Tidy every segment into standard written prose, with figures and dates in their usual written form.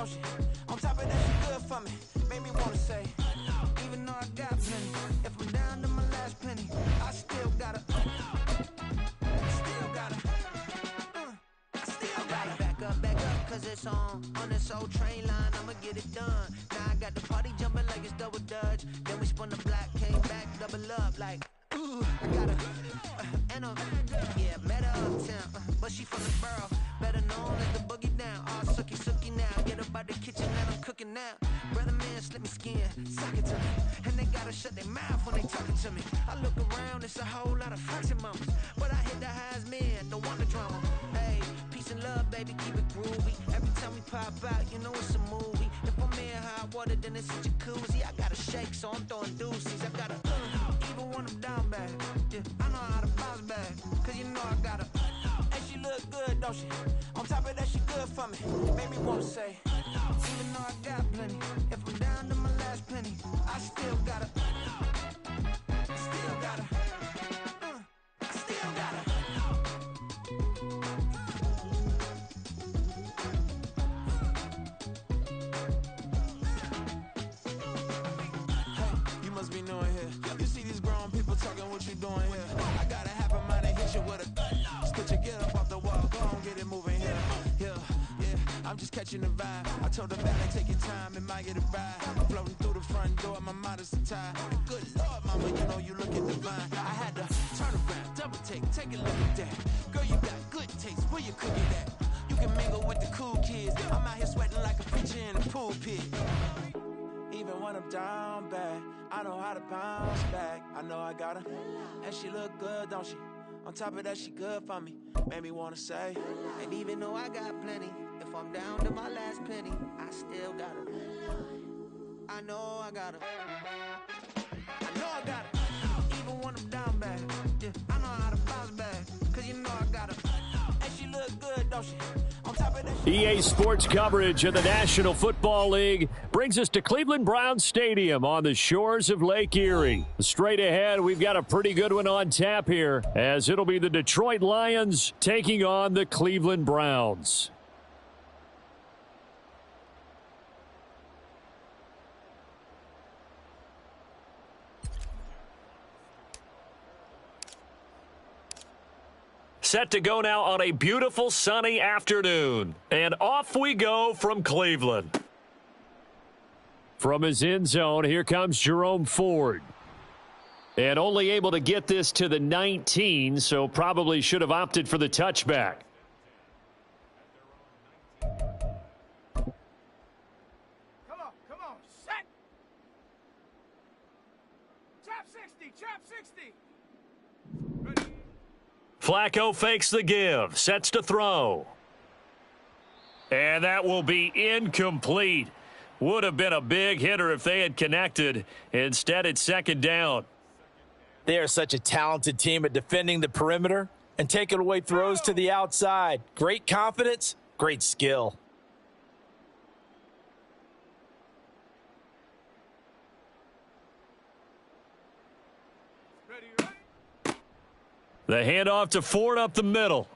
don't she? On top of that, she good for me. Made me wanna say, even though I got plenty, if I'm down to my last penny, I still gotta, back up, cause it's on this old train line, I'ma get it done. Now I got the party jumping like it's double dutch. Then we spun the block, came back, double up, like, ooh, I got her, and yeah, met her uptown, but she from the borough, better known as the boogie down, all sookie now, get up out the kitchen and I'm cooking now. Brother man, slip me skin, suck it to me, and they gotta shut their mouth when they talking to me. I look around, it's a whole lot of flexing mamas, but I hit the highs, man, don't want the drama. Hey, peace and love, baby, keep it groovy. Every time we pop out, you know it's a movie. If I'm in hot water, then it's a jacuzzi. I gotta shake, so I'm throwing deuces. I gotta, even when I'm down bad, yeah, I know how to bounce back, cause you know I gotta, and she look good, don't she? On top of that, she good for me. Made me wanna say, even though I got plenty, if I'm down to my last penny, I still gotta, still gotta. Be knowing here. You see these grown people talking, what you doing here? I gotta have a mind and hit you with a stitch you get up off the wall, go on, get it moving here. Yeah, I'm just catching the vibe. I told the valet, take your time, it might get a ride. I'm floating through the front door, my mind is tied. Good Lord, mama, you know you looking divine. I had to turn around, double take a look at that. Girl, you got good taste, where you cooking at? You can mingle with the cool kids. I'm out here sweating like a preacher in a pool pit. Even when I'm down bad, I know how to bounce back. I know I got her, and she look good, don't she? On top of that, she good for me. Made me wanna say, and even though I got plenty, if I'm down to my last penny, I still got her. I know I got her. I know I got her. Even when I'm down bad, yeah, I know how to bounce back, cause you know I got her. And she look good, don't she? On top of that, EA Sports coverage of the National Football League brings us to Cleveland Browns Stadium on the shores of Lake Erie. Straight ahead, we've got a pretty good one on tap here, as it'll be the Detroit Lions taking on the Cleveland Browns. Set to go now on a beautiful sunny afternoon. And off we go from Cleveland. From his end zone, here comes Jerome Ford. And only able to get this to the 19, so probably should have opted for the touchback. Come on, set. Trap 60, trap 60. Ready. Flacco fakes the give, sets to throw. And that will be incomplete. Would have been a big hitter if they had connected. Instead, it's second down. They are such a talented team at defending the perimeter and taking away throws to the outside. Great confidence, great skill. The handoff to Ford up the middle.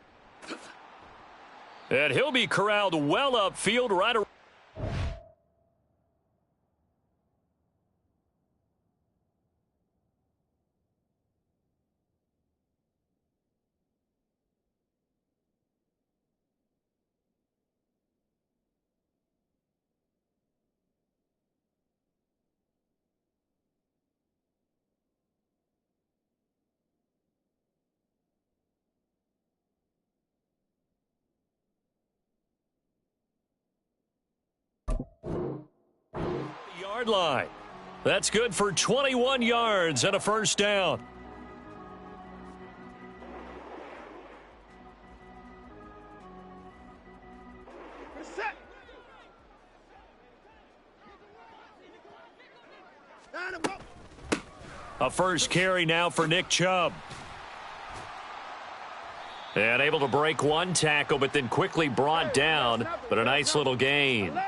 And he'll be corralled well upfield right around. Yard line. That's good for 21 yards and a first down. A first carry now for Nick Chubb. And able to break one tackle, but then quickly brought down. But a nice little gain.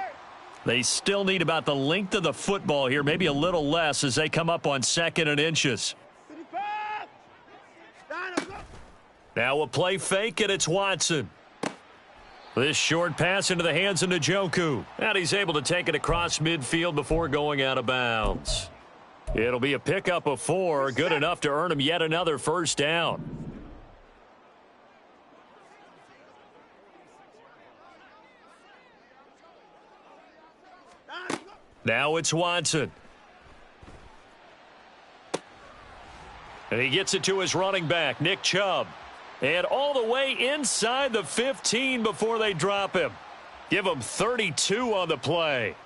They still need about the length of the football here, maybe a little less as they come up on 2nd and inches. Now a play fake, and it's Watson. This short pass into the hands of Njoku. And he's able to take it across midfield before going out of bounds. It'll be a pickup of 4, good enough to earn him yet another first down. Now it's Watson. And he gets it to his running back, Nick Chubb. And all the way inside the 15 before they drop him. Give him 32 on the play.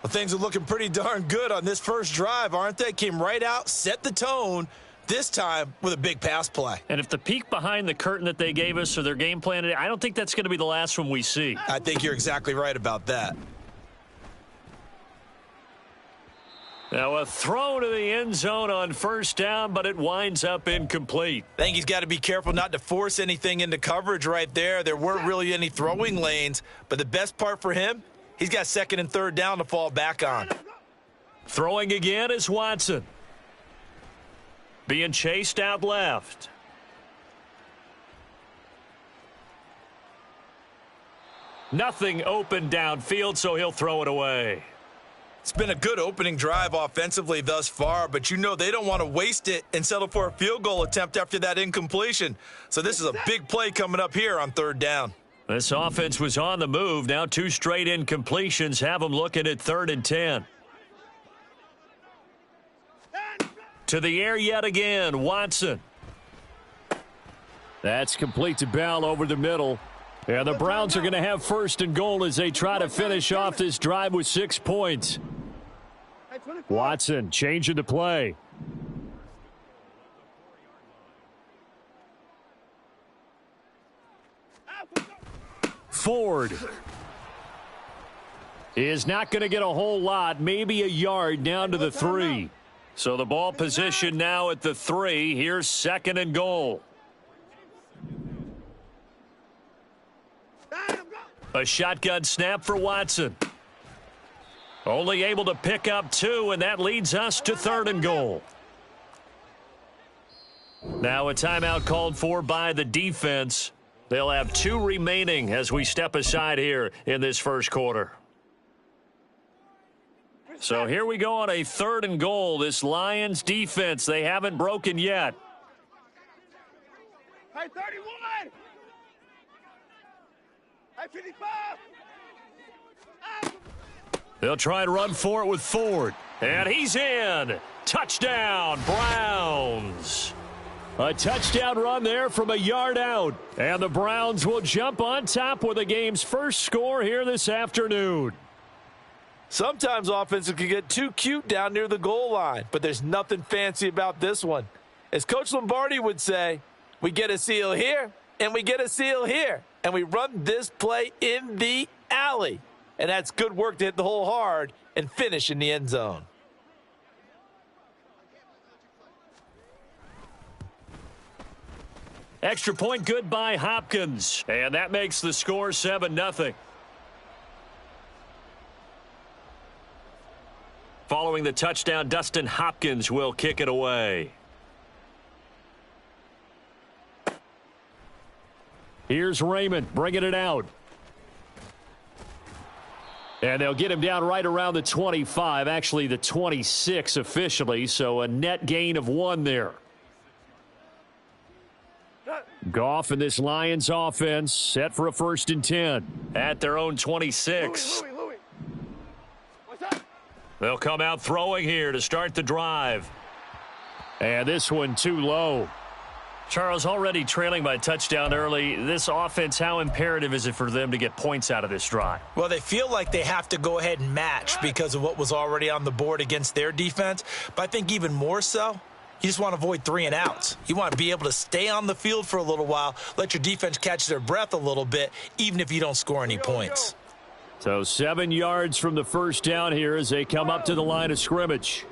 Well, things are looking pretty darn good on this first drive, aren't they? Came right out, set the tone, this time with a big pass play. And if the peek behind the curtain that they gave us or their game plan, I don't think that's going to be the last one we see. I think you're exactly right about that. Now a throw to the end zone on first down, but it winds up incomplete. I think he's got to be careful not to force anything into coverage right there. There weren't really any throwing lanes, but the best part for him, he's got second and third down to fall back on. Throwing again is Watson. Being chased out left. Nothing open downfield, so he'll throw it away. It's been a good opening drive offensively thus far, but you know they don't want to waste it and settle for a field goal attempt after that incompletion. So this is a big play coming up here on third down. This offense was on the move. Now 2 straight incompletions have them looking at 3rd and 10. To the air yet again, Watson. That's complete to Bell over the middle. And the Browns are going to have 1st and goal as they try to finish off this drive with 6 points. Watson changing the play. Ford is not going to get a whole lot, maybe a yard down to the 3. So the ball position now at the 3. Here's 2nd and goal. A shotgun snap for Watson. Only able to pick up 2, and that leads us to 3rd and goal. Now a timeout called for by the defense. They'll have 2 remaining as we step aside here in this first quarter. So here we go on a 3rd and goal. This Lions defense, they haven't broken yet. Hey, 31! Hey, 55! They'll try and run for it with Ford. And he's in. Touchdown, Browns. A touchdown run there from a yard out. And the Browns will jump on top with the game's first score here this afternoon. Sometimes offenses can get too cute down near the goal line, but there's nothing fancy about this one. As Coach Lombardi would say, we get a seal here, and we get a seal here, and we run this play in the alley. And that's good work to hit the hole hard and finish in the end zone. Extra point good by Hopkins. And that makes the score 7-0. Following the touchdown, Dustin Hopkins will kick it away. Here's Raymond bringing it out. And they'll get him down right around the 25, actually the 26 officially, so a net gain of 1 there. Goff and this Lions offense set for a 1st and 10 at their own 26. Louis. What's up? They'll come out throwing here to start the drive. And this one too low. Charles, already trailing by a touchdown early. This offense, how imperative is it for them to get points out of this drive? Well, they feel like they have to go ahead and match because of what was already on the board against their defense. But I think even more so, you just want to avoid 3 and outs. You want to be able to stay on the field for a little while, let your defense catch their breath a little bit, even if you don't score any points. So 7 yards from the first down here as they come up to the line of scrimmage.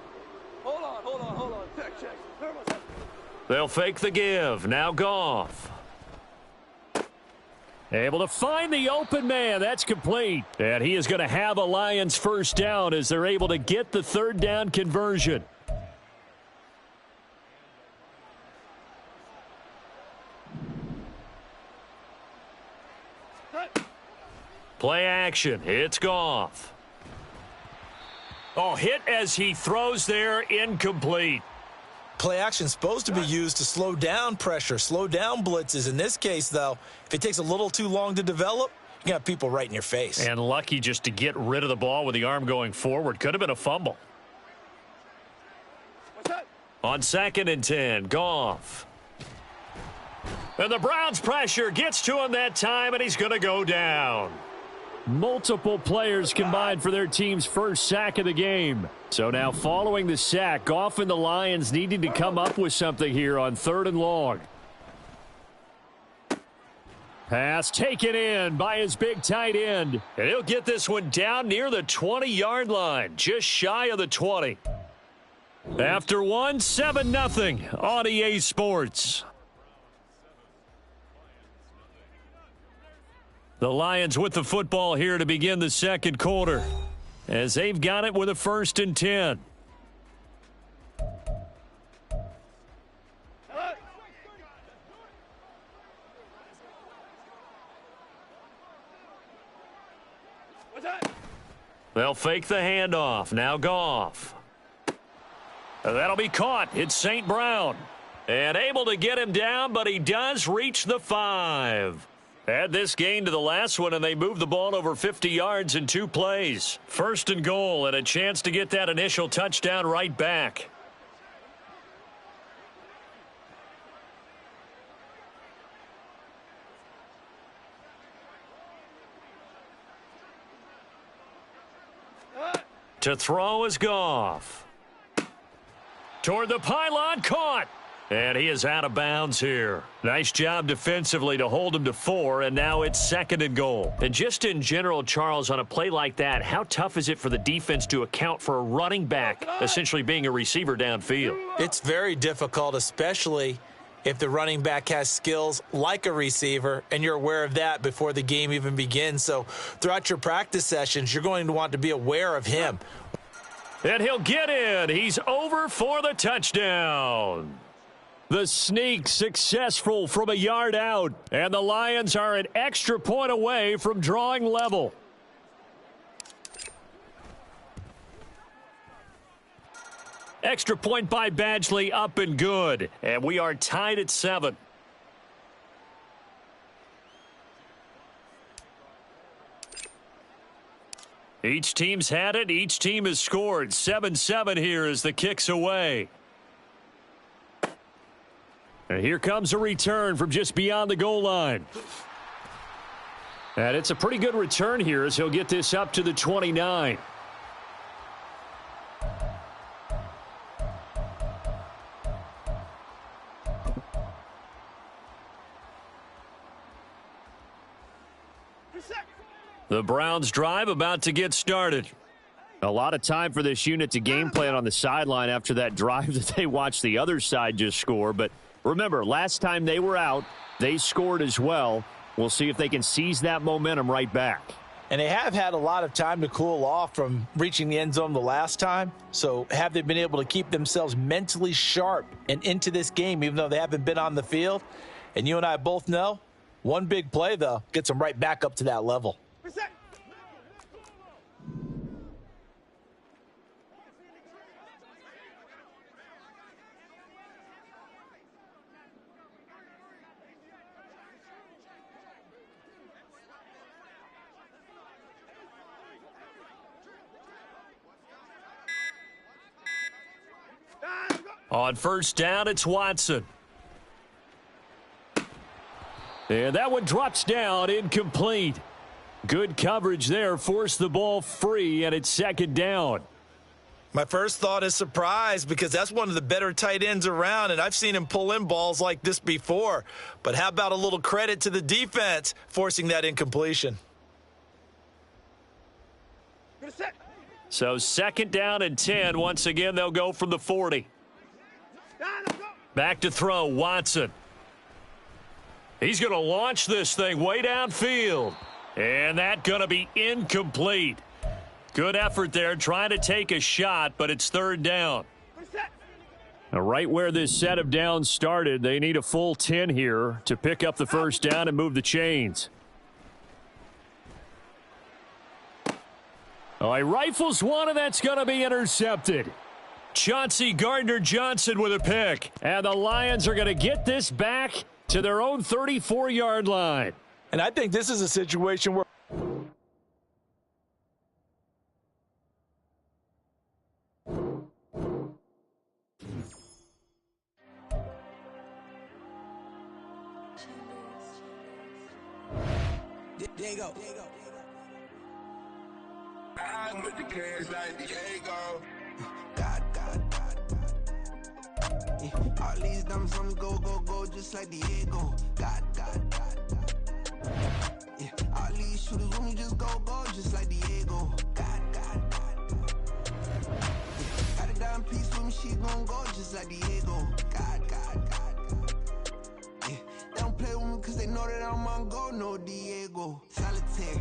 Hold on. Check. They'll fake the give. Now Goff. Able to find the open man. That's complete. And he is going to have a Lions first down as they're able to get the 3rd down conversion. Play action. It's Goff. Oh, hit as he throws there, incomplete. Play action is supposed to be used to slow down pressure, slow down blitzes. In this case, though, if it takes a little too long to develop, you got people right in your face. And lucky just to get rid of the ball with the arm going forward. Could have been a fumble. What's that? On 2nd and 10, Goff. And the Browns' pressure gets to him that time, and he's going to go down. Multiple players combined for their team's first sack of the game. So now following the sack, Goff and the Lions needing to come up with something here on 3rd and long. Pass taken in by his big tight end. And he'll get this one down near the 20-yard line, just shy of the 20. After one, 7-0 on EA Sports. The Lions with the football here to begin the second quarter, as they've got it with a 1st and 10. What's that? They'll fake the handoff. Now Goff. That'll be caught. It's St. Brown. And able to get him down, but he does reach the 5. Add this gain to the last one, and they move the ball over 50 yards in 2 plays. 1st and goal, and a chance to get that initial touchdown right back. To throw is Goff. Toward the pylon, caught. And he is out of bounds here. Nice job defensively to hold him to 4, and now it's 2nd and goal. And just in general, Charles, on a play like that, how tough is it for the defense to account for a running back essentially being a receiver downfield? It's very difficult, especially if the running back has skills like a receiver, and you're aware of that before the game even begins. So throughout your practice sessions, you're going to want to be aware of him. And he'll get in. He's over for the touchdown. The sneak successful from a yard out, and the Lions are an extra point away from drawing level. Extra point by Badgley, up and good, and we are tied at 7. Each team's had it. Each team has scored. 7-7 here as the kick's away. And here comes a return from just beyond the goal line. And it's a pretty good return here as he'll get this up to the 29. The Browns drive about to get started. A lot of time for this unit to game plan on the sideline after that drive that they watched the other side just score. But remember, last time they were out, they scored as well. We'll see if they can seize that momentum right back. And they have had a lot of time to cool off from reaching the end zone the last time. So have they been able to keep themselves mentally sharp and into this game, even though they haven't been on the field? And you and I both know, one big play, though, gets them right back up to that level. On 1st down, it's Watson. And that one drops down, incomplete. Good coverage there, forced the ball free, and it's 2nd down. My first thought is surprise, because that's one of the better tight ends around, and I've seen him pull in balls like this before. But how about a little credit to the defense forcing that incompletion? So 2nd down and 10. Once again, they'll go from the 40. Back to throw, Watson. He's going to launch this thing way downfield. And that's going to be incomplete. Good effort there trying to take a shot, but it's 3rd down. Now, right where this set of downs started, they need a full 10 here to pick up the 1st down and move the chains. Oh, he rifles one, and that's going to be intercepted. Chauncey Gardner-Johnson with a pick. And the Lions are going to get this back to their own 34-yard line. And I think this is a situation where There you go. I'm with the cash like Diego. God. Yeah, all these numbers on the go, just like Diego. God. Yeah, all these shooters on me just go, just like Diego. God. Yeah, got a dime piece with me, she gon' go just like Diego. God. Yeah, they don't play with me cause they know that I'm on go, no Diego. Solitaire.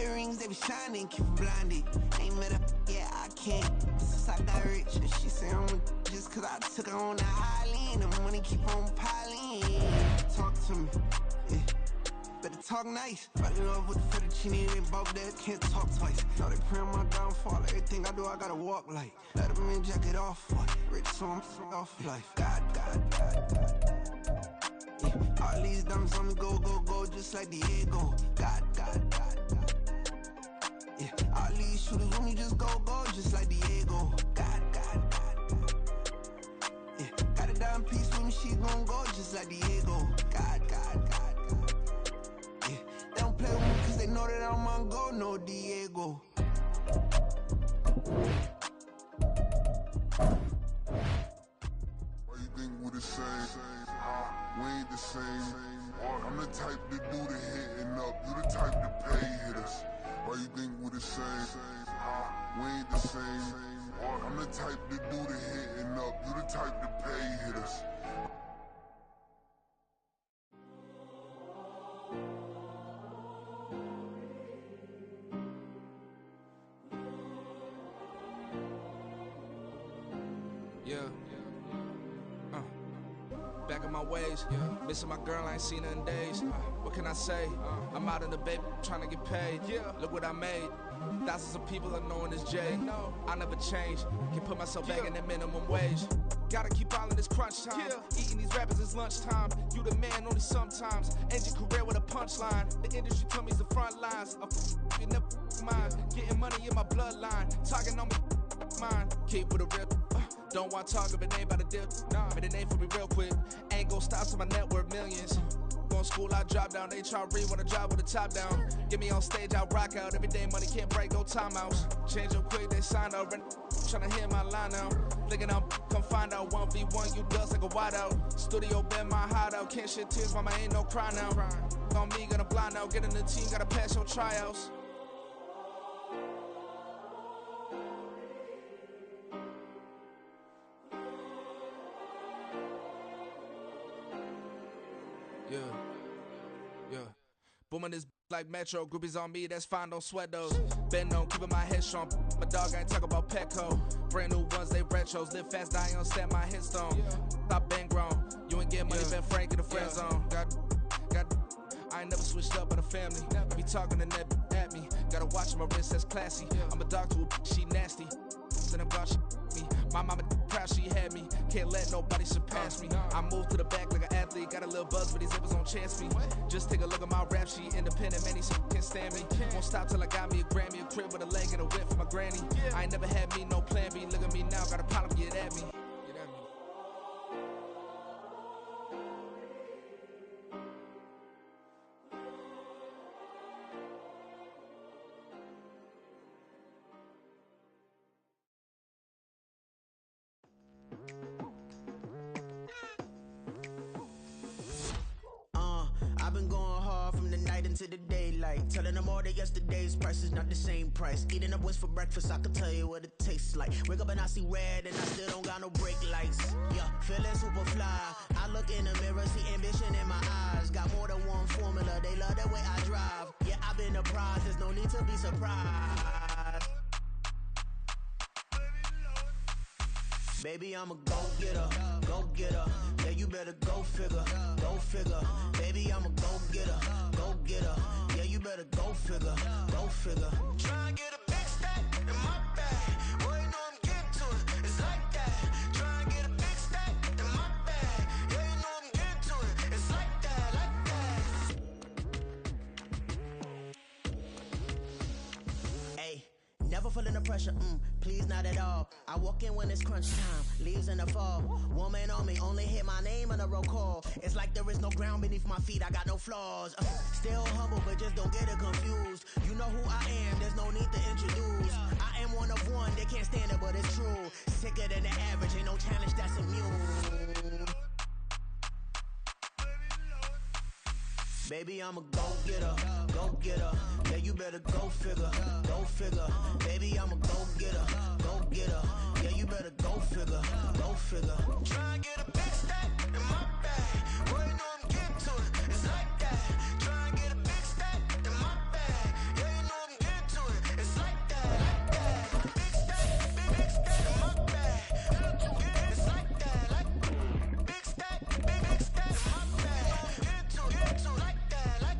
Earrings, they be shining, keep blinded. Ain't met up, yeah, I can't. Since I got rich, and she say I'm just cause I took her on the island. The money keep on piling. Talk to me, yeah. Better talk nice. Fall in love with the fettuccine, they both dead, can't talk twice. Now they pray on my downfall. Everything I do, I gotta walk like. Let them in, jacket off, what? Rich, so I'm off life. God. Yeah, all these diamonds on me go, just like Diego. God. Yeah, all these shooters on me just go, just like Diego. God. Yeah, got a dime piece with me, she gon' go just like Diego. God. Yeah, they don't play with me cause they know that I'm on go, no Diego. Why you think we the same? We ain't the same. I'm the type to do the hitting up. You the type to pay hitters. Why you think we the same? We ain't the same. I'm the type to do the hitting up. You the type to pay hitters. Back in my ways, missing my girl, I ain't seen her in days. What can I say? I'm out in the baby, trying to get paid. Look what I made. Thousands of people are knowing this Jay. I never change. Can put myself back in that minimum wage. Gotta keep all in this crunch time. Eating these rappers is lunchtime. You the man only sometimes. End your career with a punchline. The industry told me the front lines. You never mind. Getting money in my bloodline. Talking on me, mine. Keep with a rip. Don't want to talk if it ain't about a dip. But it ain't for me real quick. Ain't gon' stop till my net worth millions. Going school, I drop down. They try to read when I drive with the top down. Get me on stage, I rock out. Every day money can't break, no timeouts. Change up quick, they signed up. Tryna hear my line now. Thinking I'm come find out 1v1, you dust like a wideout. Studio been my hideout. Can't shed tears, mama ain't no cry now. On me, gonna blind out. Get in the team, gotta pass your tryouts. Yeah. Booming this like Metro. Groupies on me, that's fine, don't sweat those. Been on, keeping my head strong. My dog ain't talk about Petco. Brand new ones, they retros. Live fast, die on set, my headstone. Stop been grown. You ain't getting money, been Frank in the friend zone. Got. I ain't never switched up on the family. Be talking to that at me. Gotta watch my wrist, that's classy. I'm a dog to a she nasty. Then I'm God, she me. My mama proud she had me. Can't let nobody surpass me. I move to the back like an athlete. Got a little buzz, but these zippers don't chance me. Just take a look at my rap sheet. Independent, man, these can't stand me. Won't stop till I got me a Grammy, a crib with a leg and a whip for my granny. I ain't never had me no plan B. Look at me now, got a problem, get at me. I've been going hard from the night into the daylight. Telling them all that yesterday's price is not the same price. Eating up what's for breakfast, I can tell you what it tastes like. Wake up and I see red and I still don't got no brake lights. Yeah, feeling super fly. I look in the mirror, see ambition in my eyes. Got more than one formula, they love the way I drive. Yeah, I've been a prize, there's no need to be surprised. Baby, I'm a go-getter, go-getter. Yeah, you better go figure, go figure. Baby, I'm a go-getter, go-getter. Yeah, you better go figure, go figure. Try and get a big fulfilling the pressure. Please, not at all. I walk in when it's crunch time. Leaves in the fall. Woman on me, only hit my name on a roll call. It's like there is no ground beneath my feet. I got no flaws. Still humble, but just don't get it confused. You know who I am. There's no need to introduce. I am one of one. They can't stand it, but it's true. Sicker than the average. Ain't no challenge that's immune. Baby, I'm a go-getter, go-getter. Yeah, you better go figure, go figure. Baby, I'm a go-getter, go-getter. Yeah, you better go figure, go figure. Try and get a big stack in my bag. Boy, you know I'm getting to it, it's like that. Try and get a big stack in my bag. Yeah, you know I'm getting to it, it's like that. Big stack in my bag. It's like that, like big stack in my bag. Get to it, like that, like.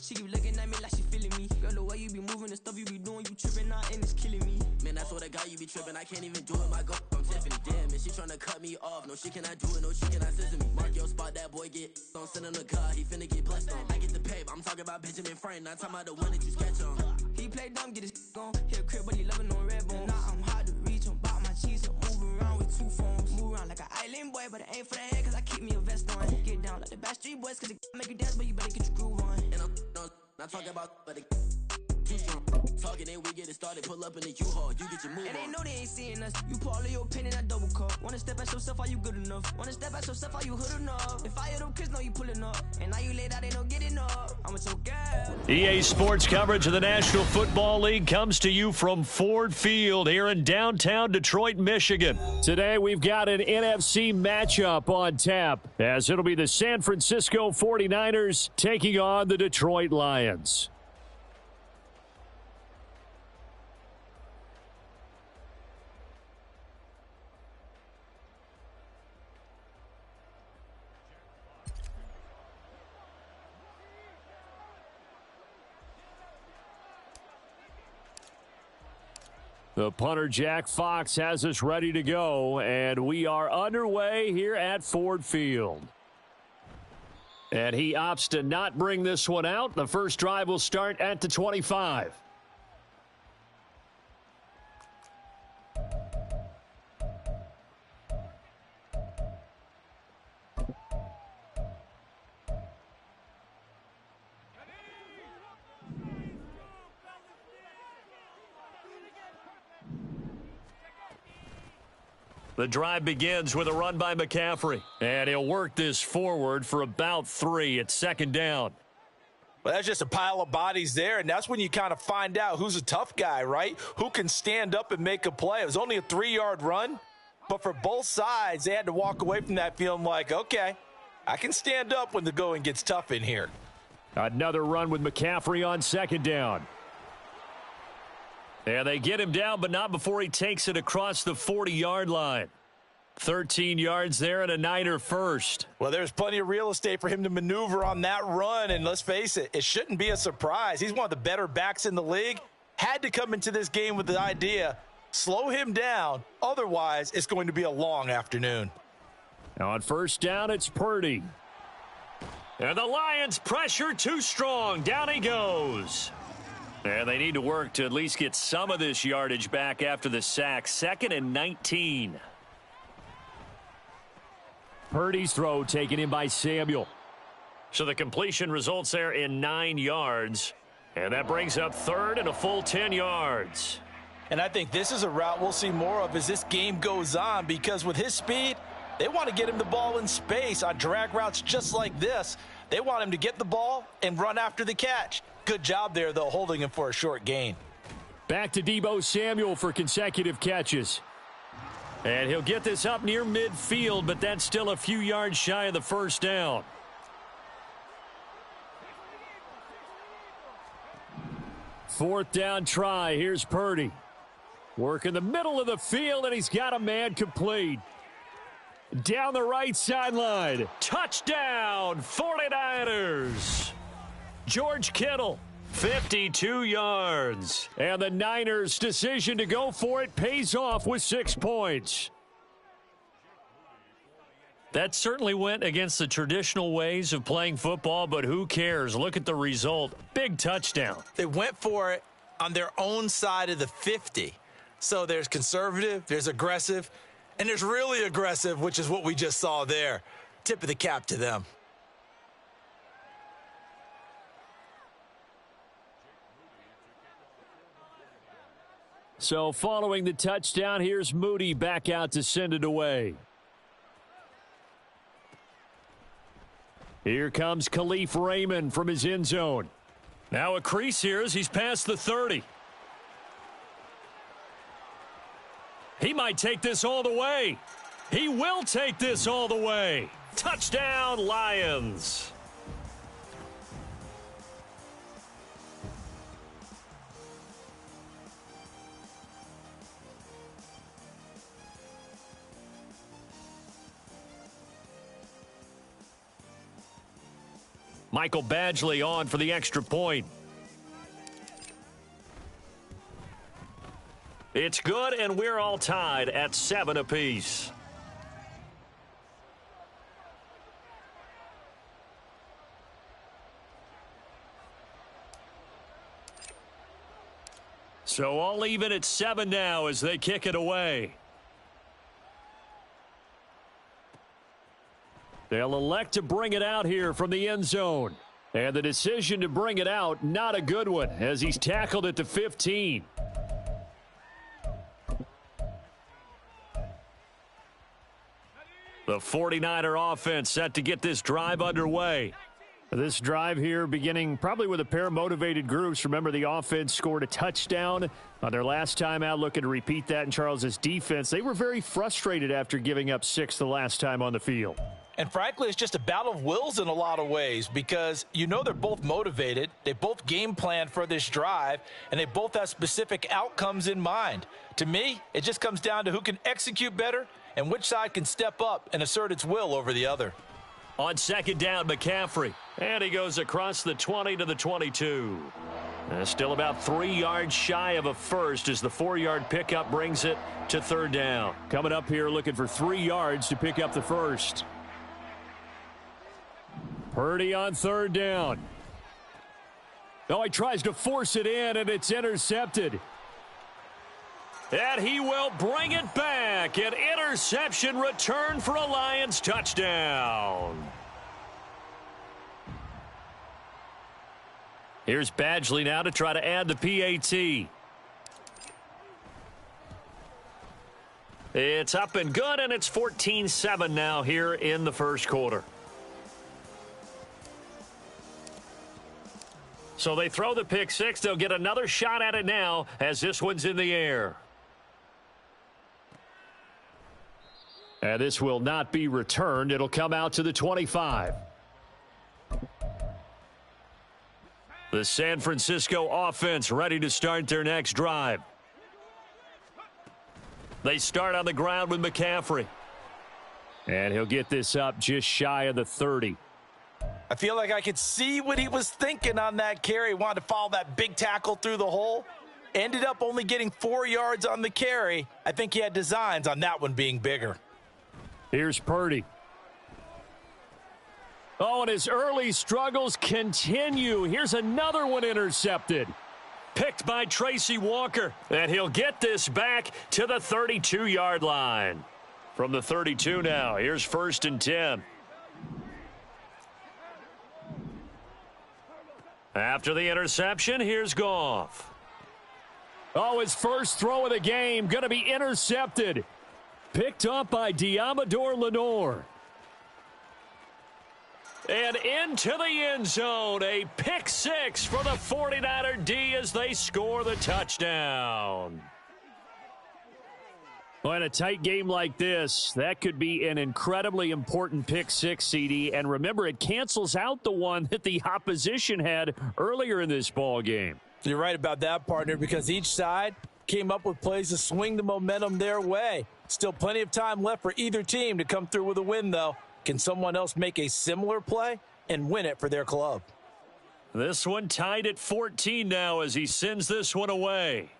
She keep looking at me like she feeling me. Girl, the way you be moving, the stuff you be doing, you tripping out and it's killing me. Man, I swear to God, you be tripping. I can't even do it. My girl, I'm Tiffany. Damn, and she tryna cut me off. No, she cannot do it. No, she cannot scissor me. Mark your spot, that boy get on. Send him the car, he finna get blessed on. I get the paper. I'm talking about Benjamin Franklin. Not talking about the one that you sketch on. He play dumb, get his on. Hit a crib, but he loving on red bone. Now I'm hard to reach, I'm bout my cheese. I'm moving around with two phones. Move around like an island boy, but it ain't for the head, cause I keep me a vest on. Get down like the Backstreet Boys, cause it make you dance, but you better get your groove on. And I'm not talking about, but it too strong. Talking, then we get it started. Pull up in the U-Haul, you get your move and on. they know they ain't seeing us. You put all of your pin in that double cup. Wanna step at yourself, are you good enough? Wanna step at yourself, are you hood enough? If I hear them kids know you pulling up, and now you laid out, they don't get enough. I'm with your girl. EA Sports coverage of the National Football League comes to you from Ford Field here in downtown Detroit, Michigan. Today we've got an NFC matchup on tap, as it'll be the San Francisco 49ers taking on the Detroit Lions. The punter, Jack Fox, has us ready to go, and we are underway here at Ford Field. And he opts to not bring this one out. The first drive will start at the 25. The drive begins with a run by McCaffrey, and he'll work this forward for about 3 at second down. Well, that's just a pile of bodies there, and that's when you kind of find out who's a tough guy, right? Who can stand up and make a play. It was only a 3-yard run, but for both sides, they had to walk away from that feeling like, okay, I can stand up when the going gets tough in here. Another run with McCaffrey on second down. And they get him down, but not before he takes it across the 40-yard line. 13 yards there and a Niner first. Well, there's plenty of real estate for him to maneuver on that run, and let's face it, it shouldn't be a surprise. He's one of the better backs in the league. Had to come into this game with the idea, slow him down, otherwise it's going to be a long afternoon. Now on first down, it's Purdy. And the Lions pressure too strong. Down he goes. And they need to work to at least get some of this yardage back after the sack. 2nd and 19. Purdy's throw taken in by Samuel. So the completion results there in 9 yards. And that brings up 3rd and a full 10 yards. And I think this is a route we'll see more of as this game goes on, because with his speed, they want to get him the ball in space on drag routes just like this. They want him to get the ball and run after the catch. Good job there, though, holding him for a short gain. Back to Deebo Samuel for consecutive catches. And he'll get this up near midfield, but that's still a few yards shy of the first down. Fourth down try. Here's Purdy. Work in the middle of the field, and he's got a man complete. down the right sideline. Touchdown, 49ers. George Kittle, 52 yards. And the Niners' decision to go for it pays off with 6 points. That certainly went against the traditional ways of playing football, but who cares? Look at the result. Big touchdown. They went for it on their own side of the 50. So there's conservative, there's aggressive, and there's really aggressive, which is what we just saw there. Tip of the cap to them. So following the touchdown, here's Moody back out to send it away. Here comes Khalif Raymond from his end zone. Now a crease here as he's past the 30. He might take this all the way. He will take this all the way. Touchdown, Lions. Michael Badgley on for the extra point. It's good, and we're all tied at 7 apiece. So all even at 7 now as they kick it away. They'll elect to bring it out here from the end zone. And the decision to bring it out, not a good one, as he's tackled at the 15. The 49er offense set to get this drive underway. This drive here beginning probably with a pair of motivated groups. Remember, the offense scored a touchdown on their last time out, looking to repeat that in Charles's defense. They were very frustrated after giving up 6 the last time on the field. And frankly, it's just a battle of wills in a lot of ways because you know they're both motivated. They both game planned for this drive, and they both have specific outcomes in mind. To me, it just comes down to who can execute better and which side can step up and assert its will over the other. On second down, McCaffrey. And he goes across the 20 to the 22. Still about 3 yards shy of a first as the 4-yard pickup brings it to third down. Coming up here looking for 3 yards to pick up the first. Purdy on third down. Oh, he tries to force it in, and it's intercepted. And he will bring it back. An interception return for a Lions touchdown. Here's Badgley now to try to add the PAT. It's up and good, and it's 14-7 now here in the first quarter. So they throw the pick six. They'll get another shot at it now as this one's in the air. And this will not be returned. It'll come out to the 25. The San Francisco offense ready to start their next drive. They start on the ground with McCaffrey. And he'll get this up just shy of the 30. I feel like I could see what he was thinking on that carry. Wanted to follow that big tackle through the hole. Ended up only getting 4 yards on the carry. I think he had designs on that one being bigger. Here's Purdy. Oh, and his early struggles continue. Here's another one intercepted. Picked by Tracy Walker. And he'll get this back to the 32-yard line. From the 32 now, here's 1st and 10. After the interception, here's Goff. Oh, his first throw of the game going to be intercepted. Picked up by Diamador Lenore. And into the end zone. A pick six for the 49er D as they score the touchdown. Well, in a tight game like this, that could be an incredibly important pick six, CD. And remember, it cancels out the one that the opposition had earlier in this ball game. You're right about that, partner, because each side came up with plays to swing the momentum their way. Still plenty of time left for either team to come through with a win, though. Can someone else make a similar play and win it for their club? This one tied at 14 now as he sends this one away.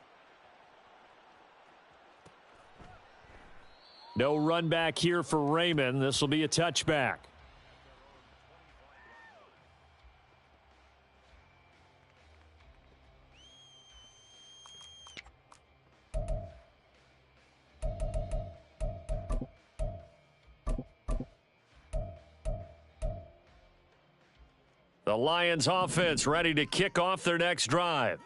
No run back here for Raymond. This will be a touchback. The Lions offense ready to kick off their next drive.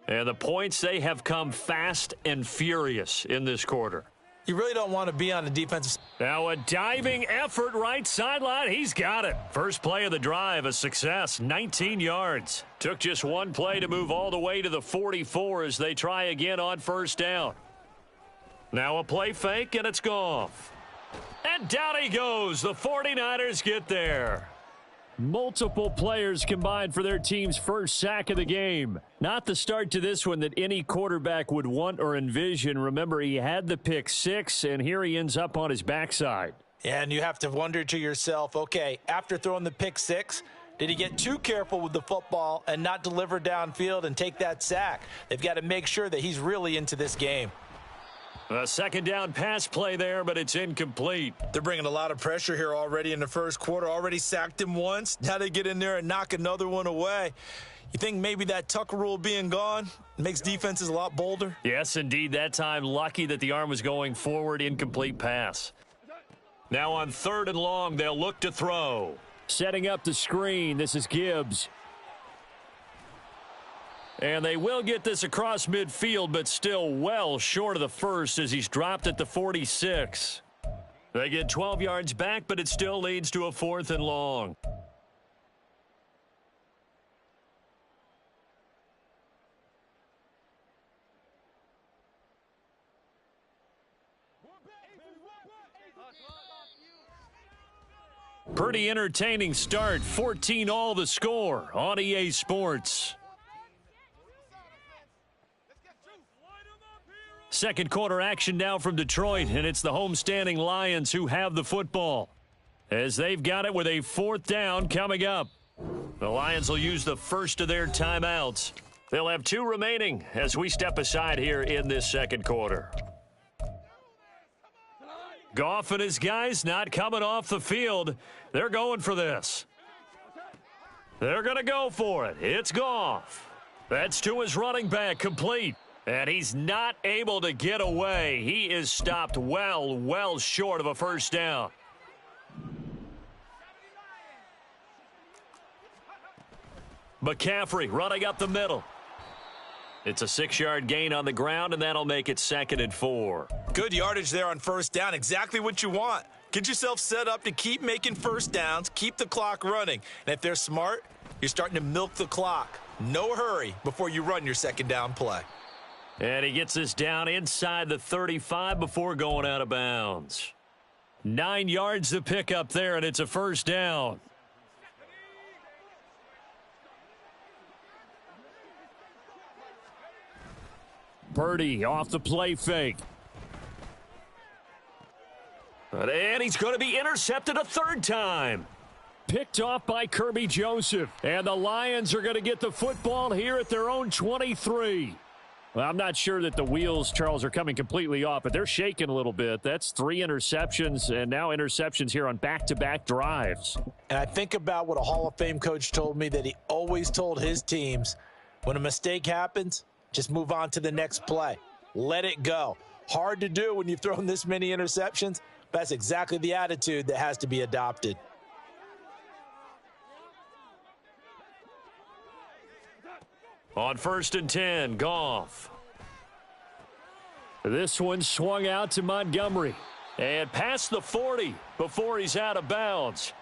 And the points, they have come fast and furious in this quarter. You really don't want to be on the defensive. Now a diving effort right sideline. He's got it. First play of the drive, a success, 19 yards. Took just one play to move all the way to the 44 as they try again on first down. Now a play fake, and it's Goff. And down he goes. The 49ers get there. Multiple players combined for their team's first sack of the game. Not the start to this one that any quarterback would want or envision. Remember, he had the pick six, and here he ends up on his backside. Yeah, and you have to wonder to yourself, okay, after throwing the pick six, did he get too careful with the football and not deliver downfield and take that sack? They've got to make sure that he's really into this game. A second down pass play there, but it's incomplete. They're bringing a lot of pressure here already in the first quarter. Already sacked him once. Now they get in there and knock another one away. You think maybe that Tucker rule being gone makes defenses a lot bolder? Yes, indeed. That time, lucky that the arm was going forward. Incomplete pass. Now on 3rd and long, they'll look to throw. Setting up the screen. This is Gibbs. And they will get this across midfield, but still well short of the first as he's dropped at the 46. They get 12 yards back, but it still leads to a 4th and long. Pretty entertaining start. 14-all the score on EA Sports. Second quarter action now from Detroit, and it's the homestanding Lions who have the football as they've got it with a 4th down coming up. The Lions will use the first of their timeouts. They'll have 2 remaining as we step aside here in this second quarter. Goff and his guys not coming off the field. They're going for this. They're going to go for it. It's Goff. That's to his running back, complete. And he's not able to get away. He is stopped well short of a first down. McCaffrey running up the middle. It's a 6-yard gain on the ground, and that'll make it 2nd and 4. Good yardage there on first down. Exactly what you want. Get yourself set up to keep making first downs, keep the clock running. And if they're smart, you're starting to milk the clock. No hurry before you run your second down play. And he gets this down inside the 35 before going out of bounds. 9 yards to pick up there, and it's a first down. Purdy off the play fake. And he's going to be intercepted a 3rd time. Picked off by Kirby Joseph. And the Lions are going to get the football here at their own 23. Well, I'm not sure that the wheels, Charles, are coming completely off, but they're shaking a little bit. That's 3 interceptions, and now interceptions here on back-to-back drives. And I think about what a Hall of Fame coach told me that he always told his teams, when a mistake happens, just move on to the next play. Let it go. Hard to do when you've thrown this many interceptions, but that's exactly the attitude that has to be adopted. On 1st and 10, Goff. This one swung out to Montgomery. And past the 40 before he's out of bounds.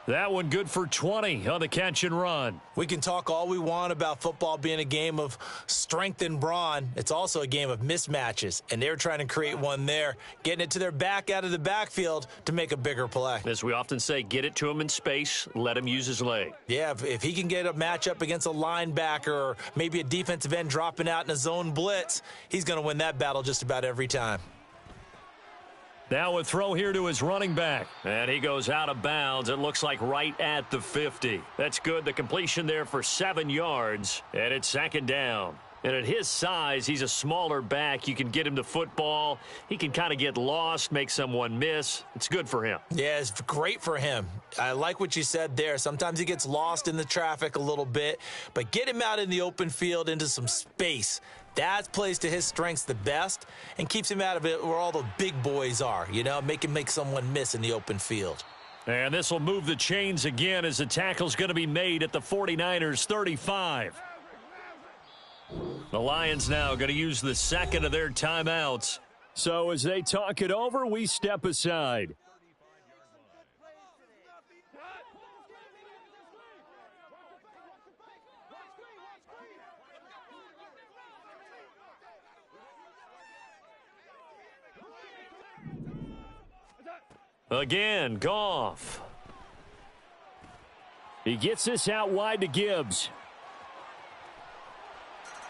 That one good for 20 on the catch and run. We can talk all we want about football being a game of strength and brawn. It's also a game of mismatches, and they're trying to create one there, getting it to their back out of the backfield to make a bigger play. As we often say, get it to him in space, let him use his leg. Yeah, if he can get a matchup against a linebacker or maybe a defensive end dropping out in a zone blitz, he's going to win that battle just about every time. Now a throw here to his running back. And he goes out of bounds. It looks like right at the 50. That's good. The completion there for 7 yards. And it's second down. And at his size, he's a smaller back. You can get him the football. He can kind of get lost, make someone miss. It's good for him. Yeah, it's great for him. I like what you said there. Sometimes he gets lost in the traffic a little bit, but get him out in the open field into some space. That plays to his strengths the best and keeps him out of it where all the big boys are, make him make someone miss in the open field. And this will move the chains again as the tackle's going to be made at the 49ers 35. The Lions now going to use the second of their timeouts. So as they talk it over, we step aside. Again, Goff. He gets this out wide to Gibbs.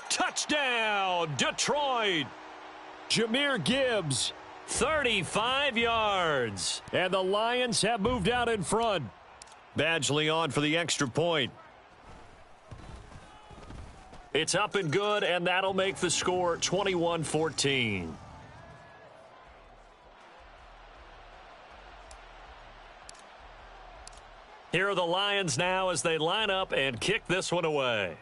Touchdown, Detroit. Jahmyr Gibbs, 35 yards. And the Lions have moved out in front. Badgley on for the extra point. It's up and good, and that'll make the score 21-14. Here are the Lions now as they line up and kick this one away.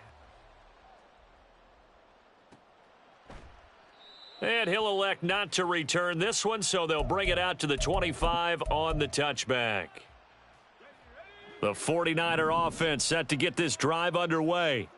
And he'll elect not to return this one, so they'll bring it out to the 25 on the touchback. The 49er offense set to get this drive underway.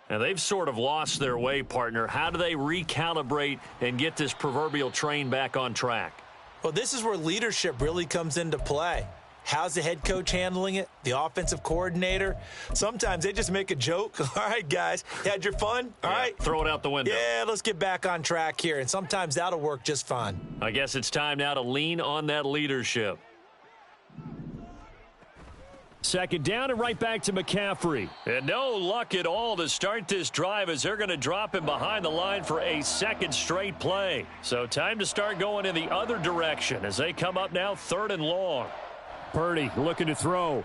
And they've sort of lost their way, partner. How do they recalibrate and get this proverbial train back on track? Well, this is where leadership really comes into play. How's the head coach handling it? The offensive coordinator? Sometimes they just make a joke. All right, guys, you had your fun? All right. Throw it out the window. Yeah, let's get back on track here. And sometimes that'll work just fine. I guess it's time now to lean on that leadership. Second down and right back to McCaffrey. And no luck at all to start this drive as they're going to drop him behind the line for a second straight play. So time to start going in the other direction as they come up now 3rd and long. Purdy looking to throw.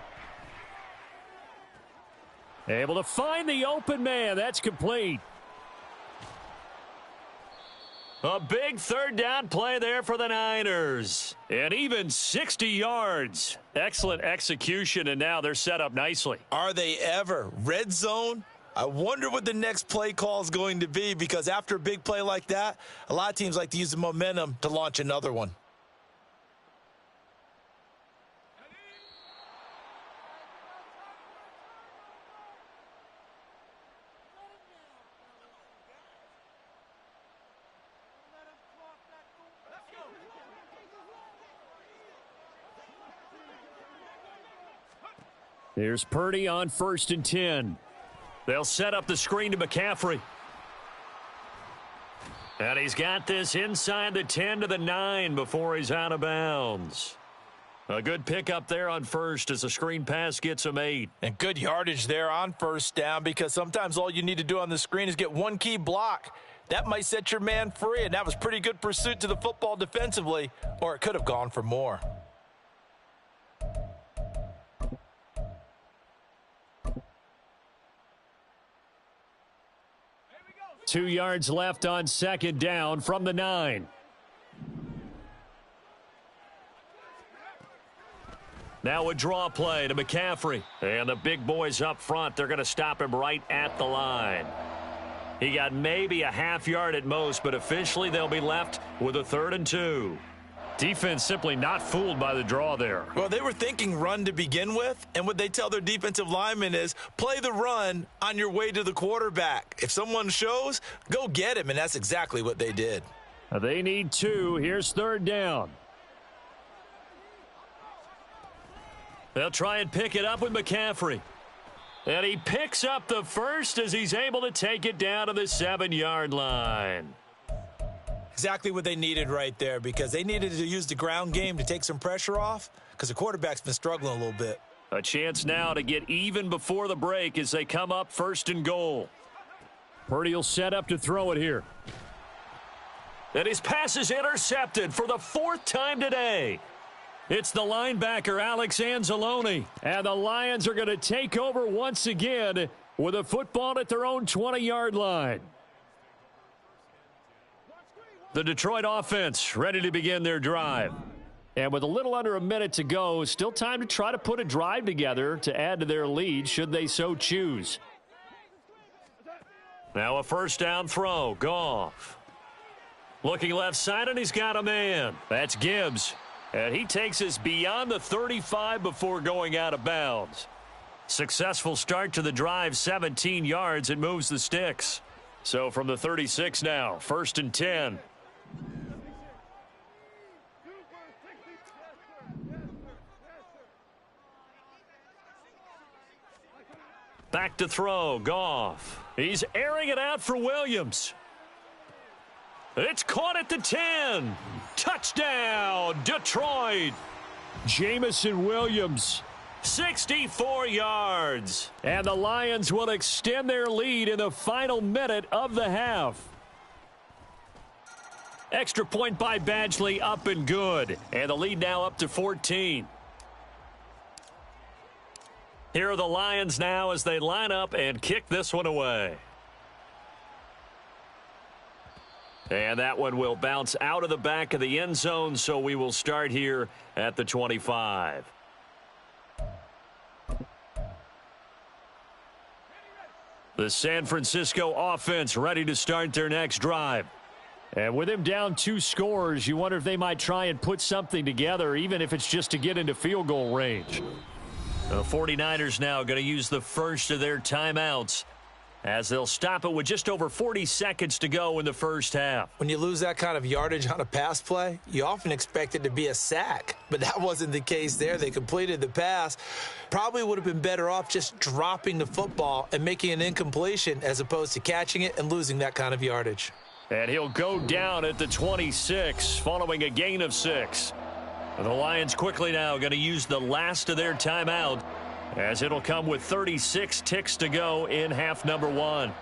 Able to find the open man. That's complete. A big 3rd down play there for the Niners. And even 60 yards. Excellent execution, and now they're set up nicely. Are they ever? Red zone? I wonder what the next play call is going to be, because after a big play like that, a lot of teams like to use the momentum to launch another one. Here's Purdy on 1st and 10. They'll set up the screen to McCaffrey. And he's got this inside the 10 to the 9 before he's out of bounds. A good pickup there on first as the screen pass gets him 8. And good yardage there on 1st down, because sometimes all you need to do on the screen is get one key block. That might set your man free, and that was pretty good pursuit to the football defensively, or it could have gone for more. 2 yards left on 2nd down from the 9. Now a draw play to McCaffrey. And the big boys up front, they're going to stop him right at the line. He got maybe a half yard at most, but officially they'll be left with a 3rd and 2. Defense simply not fooled by the draw there. Well, they were thinking run to begin with, and what they tell their defensive linemen is play the run on your way to the quarterback. If someone shows, go get him, and that's exactly what they did. They need 2. Here's 3rd down. They'll try and pick it up with McCaffrey. And he picks up the first as he's able to take it down to the 7-yard line. Exactly what they needed right there, because they needed to use the ground game to take some pressure off, because the quarterback's been struggling a little bit. A chance now to get even before the break as they come up 1st and goal. Purdy will set up to throw it here. And his pass is intercepted for the 4th time today. It's the linebacker, Alex Anzalone. And the Lions are going to take over once again with a football at their own 20-yard line. The Detroit offense ready to begin their drive. And with a little under a minute to go, still time to try to put a drive together to add to their lead should they so choose. Now a first down throw. Goff. Looking left side, and he's got a man. That's Gibbs. And he takes us beyond the 35 before going out of bounds. Successful start to the drive, 17 yards, and moves the sticks. So from the 36 now, 1st and 10. Back to throw, Goff. He's airing it out for Williams. It's caught at the 10. Touchdown, Detroit. Jamison Williams, 64 yards. And the Lions will extend their lead in the final minute of the half. Extra point by Badgley, up and good. And the lead now up to 14. Here are the Lions now as they line up and kick this one away. And that one will bounce out of the back of the end zone, so we will start here at the 25. The San Francisco offense ready to start their next drive. And with him down 2 scores, you wonder if they might try and put something together, even if it's just to get into field goal range. The 49ers now going to use the first of their timeouts as they'll stop it with just over 40 seconds to go in the first half. When you lose that kind of yardage on a pass play, you often expect it to be a sack, but that wasn't the case there. They completed the pass. Probably would have been better off just dropping the football and making an incompletion as opposed to catching it and losing that kind of yardage. And he'll go down at the 26 following a gain of 6. The Lions quickly now going to use the last of their timeout as it'll come with 36 ticks to go in half number 1.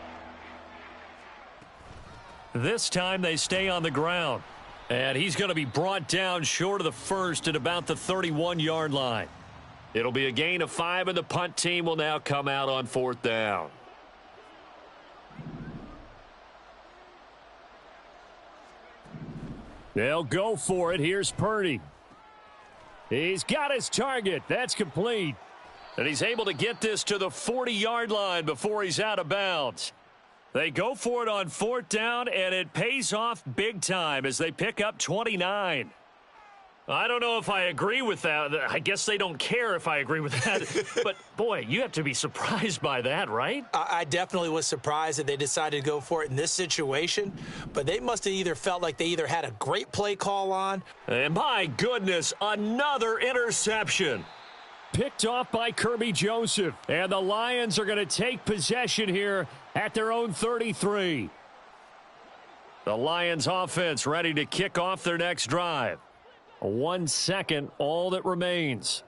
This time they stay on the ground. And he's going to be brought down short of the first at about the 31-yard line. It'll be a gain of 5, and the punt team will now come out on 4th down. They'll go for it. Here's Purdy. He's got his target. That's complete. And he's able to get this to the 40-yard line before he's out of bounds. They go for it on 4th down, and it pays off big time as they pick up 29. I don't know if I agree with that. I guess they don't care if I agree with that. But, boy, you have to be surprised by that, right? I definitely was surprised that they decided to go for it in this situation. But they must have either felt like they either had a great play call on. And, my goodness, another interception. Picked off by Kirby Joseph. And the Lions are going to take possession here at their own 33. The Lions offense ready to kick off their next drive. 1 second, all that remains.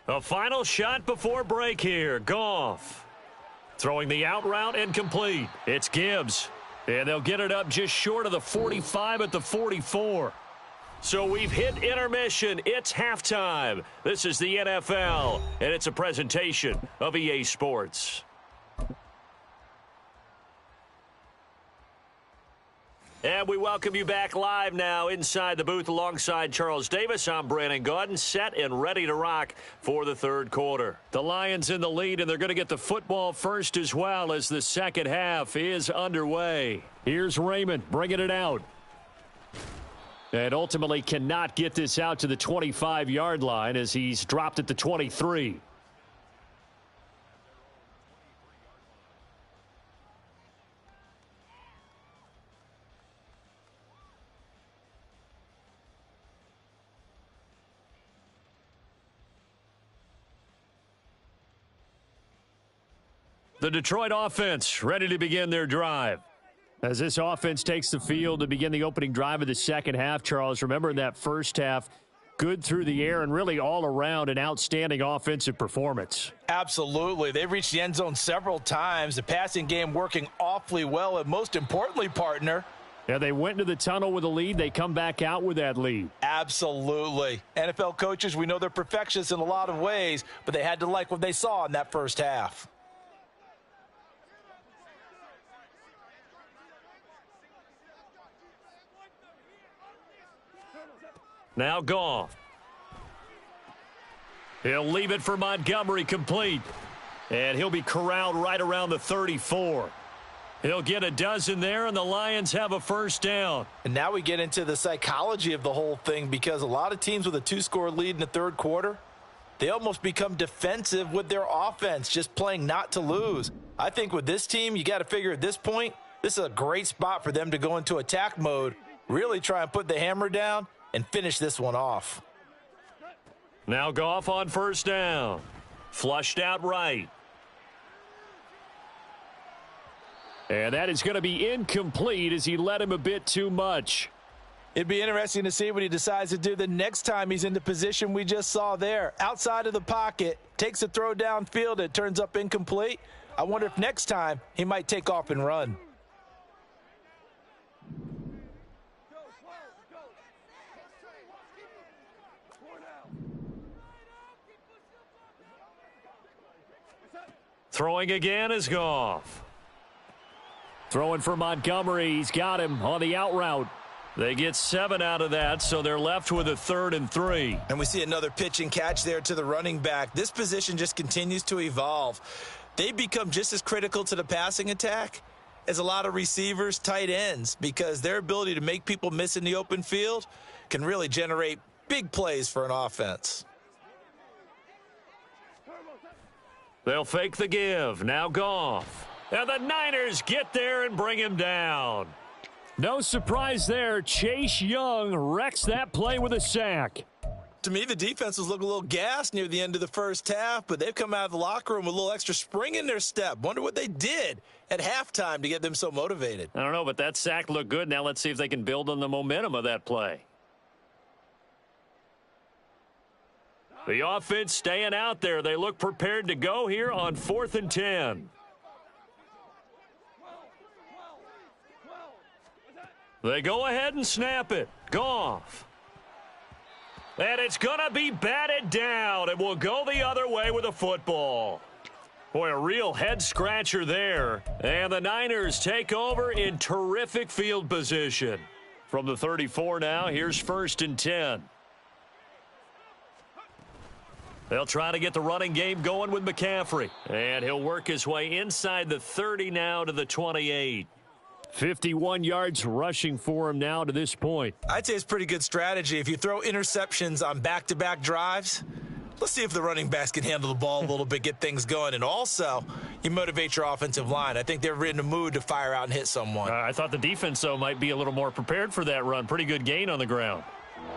A final shot before break here. Goff throwing the out route and complete. It's Gibbs. And they'll get it up just short of the 45 at the 44. So we've hit intermission. It's halftime. This is the NFL, and it's a presentation of EA Sports. And we welcome you back live now inside the booth alongside Charles Davis. I'm Brandon Gaudin, set and ready to rock for the third quarter. The Lions in the lead, and they're going to get the football first as well as the second half is underway. Here's Raymond bringing it out. And ultimately cannot get this out to the 25-yard line as he's dropped at the 23. The Detroit offense ready to begin their drive. As this offense takes the field to begin the opening drive of the second half, Charles, remember in that first half, good through the air and really all around an outstanding offensive performance. Absolutely. They've reached the end zone several times. The passing game working awfully well. And most importantly, partner, yeah, they went into the tunnel with a lead. They come back out with that lead. Absolutely. NFL coaches, we know they're perfectionists in a lot of ways, but they had to like what they saw in that first half. Now Goff. He'll leave it for Montgomery complete. And he'll be corralled right around the 34. He'll get a dozen there, and the Lions have a first down. And now we get into the psychology of the whole thing, because a lot of teams with a 2-score lead in the third quarter, they almost become defensive with their offense, just playing not to lose. I think with this team, you got to figure at this point, this is a great spot for them to go into attack mode, really try and put the hammer down and finish this one off. Now Goff on first down. Flushed out right. And that is going to be incomplete as he led him a bit too much. It'd be interesting to see what he decides to do the next time he's in the position we just saw there. Outside of the pocket, takes a throw downfield, it turns up incomplete. I wonder if next time he might take off and run. Throwing again is Goff. Throwing for Montgomery. He's got him on the out route. They get 7 out of that, so they're left with a 3rd and 3. And we see another pitch and catch there to the running back. This position just continues to evolve. They become just as critical to the passing attack as a lot of receivers, tight ends, because their ability to make people miss in the open field can really generate big plays for an offense. They'll fake the give. Now Goff. And the Niners get there and bring him down. No surprise there. Chase Young wrecks that play with a sack. To me, the defense was looking a little gassed near the end of the first half, but they've come out of the locker room with a little extra spring in their step. Wonder what they did at halftime to get them so motivated. I don't know, but that sack looked good. Now let's see if they can build on the momentum of that play. The offense staying out there. They look prepared to go here on 4th and 10. They go ahead and snap it. Goff. And it's going to be batted down. It will go the other way with a football. Boy, a real head-scratcher there. And the Niners take over in terrific field position. From the 34 now, here's 1st and 10. They'll try to get the running game going with McCaffrey. And he'll work his way inside the 30 now to the 28. 51 yards rushing for him now to this point. I'd say it's pretty good strategy. If you throw interceptions on back-to-back drives, let's see if the running backs can handle the ball a little bit, get things going. And also, you motivate your offensive line. I think they're in the mood to fire out and hit someone. I thought the defense, though, might be a little more prepared for that run. Pretty good gain on the ground.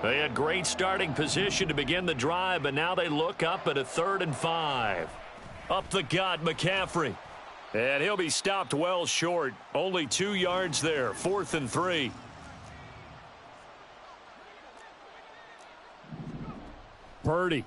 They had great starting position to begin the drive, but now they look up at a 3rd and 5. Up the gut, McCaffrey. And he'll be stopped well short. Only 2 yards there. 4th and 3. Purdy.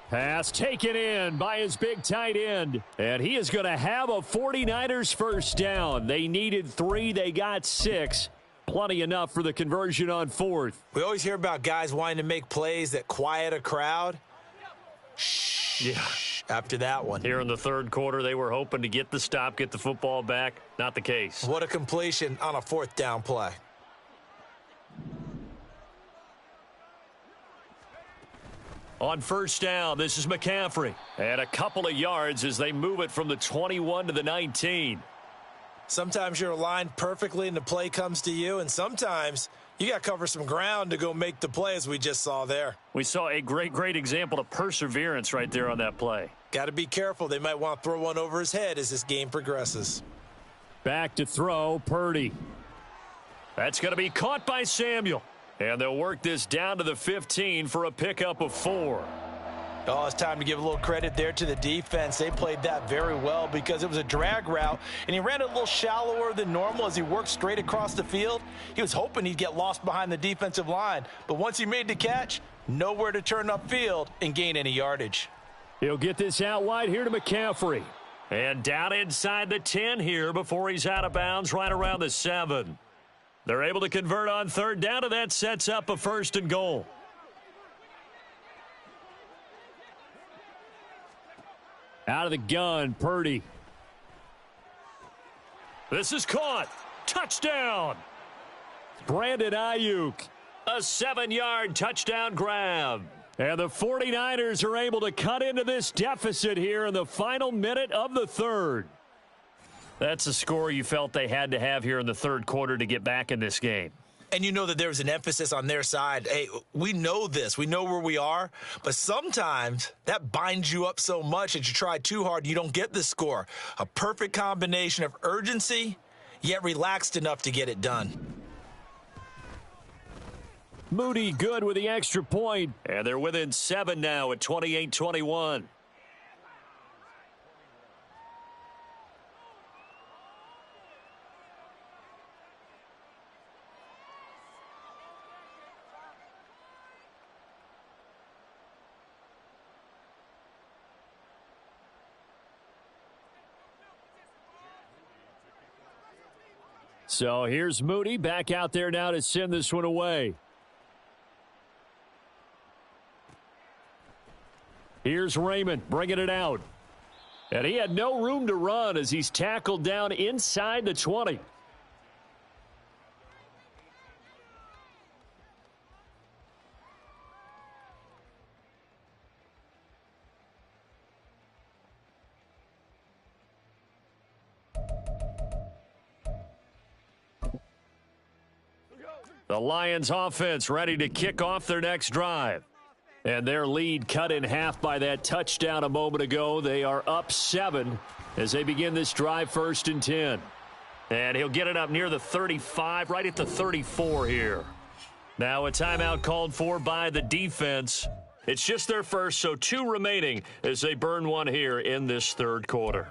Pass taken in by his big tight end. And he is going to have a 49ers first down. They needed 3. They got 6. Plenty enough for the conversion on 4th. We always hear about guys wanting to make plays that quiet a crowd. Shh. Yeah. After that one. Here in the 3rd quarter, they were hoping to get the stop, get the football back. Not the case. What a completion on a 4th down play. On first down, this is McCaffrey. And a couple of yards as they move it from the 21 to the 19. Sometimes you're aligned perfectly and the play comes to you, and sometimes you got to cover some ground to go make the play, as we just saw there. We saw a great example of perseverance right there on that play. Got to be careful. They might want to throw one over his head as this game progresses. Back to throw, Purdy. That's going to be caught by Samuel. And they'll work this down to the 15 for a pickup of 4. Oh, it's time to give a little credit there to the defense. They played that very well because it was a drag route, and he ran it a little shallower than normal as he worked straight across the field. He was hoping he'd get lost behind the defensive line, but once he made the catch, nowhere to turn upfield and gain any yardage. He'll get this out wide here to McCaffrey. And down inside the 10 here before he's out of bounds right around the 7. They're able to convert on third down, and that sets up a 1st and goal. Out of the gun, Purdy. This is caught. Touchdown. Brandon Ayuk. A 7-yard touchdown grab. And the 49ers are able to cut into this deficit here in the final minute of the 3rd. That's a score you felt they had to have here in the 3rd quarter to get back in this game. And you know that there was an emphasis on their side. Hey, we know this. We know where we are. But sometimes that binds you up so much that you try too hard and you don't get the score. A perfect combination of urgency, yet relaxed enough to get it done. Moody good with the extra point. And they're within 7 now at 28-21. So here's Moody back out there now to send this one away. Here's Raymond bringing it out. And he had no room to run as he's tackled down inside the 20. The Lions offense ready to kick off their next drive. And their lead cut in half by that touchdown a moment ago. They are up 7 as they begin this drive 1st and 10. And he'll get it up near the 35, right at the 34 here. Now a timeout called for by the defense. It's just their first, so 2 remaining as they burn one here in this 3rd quarter.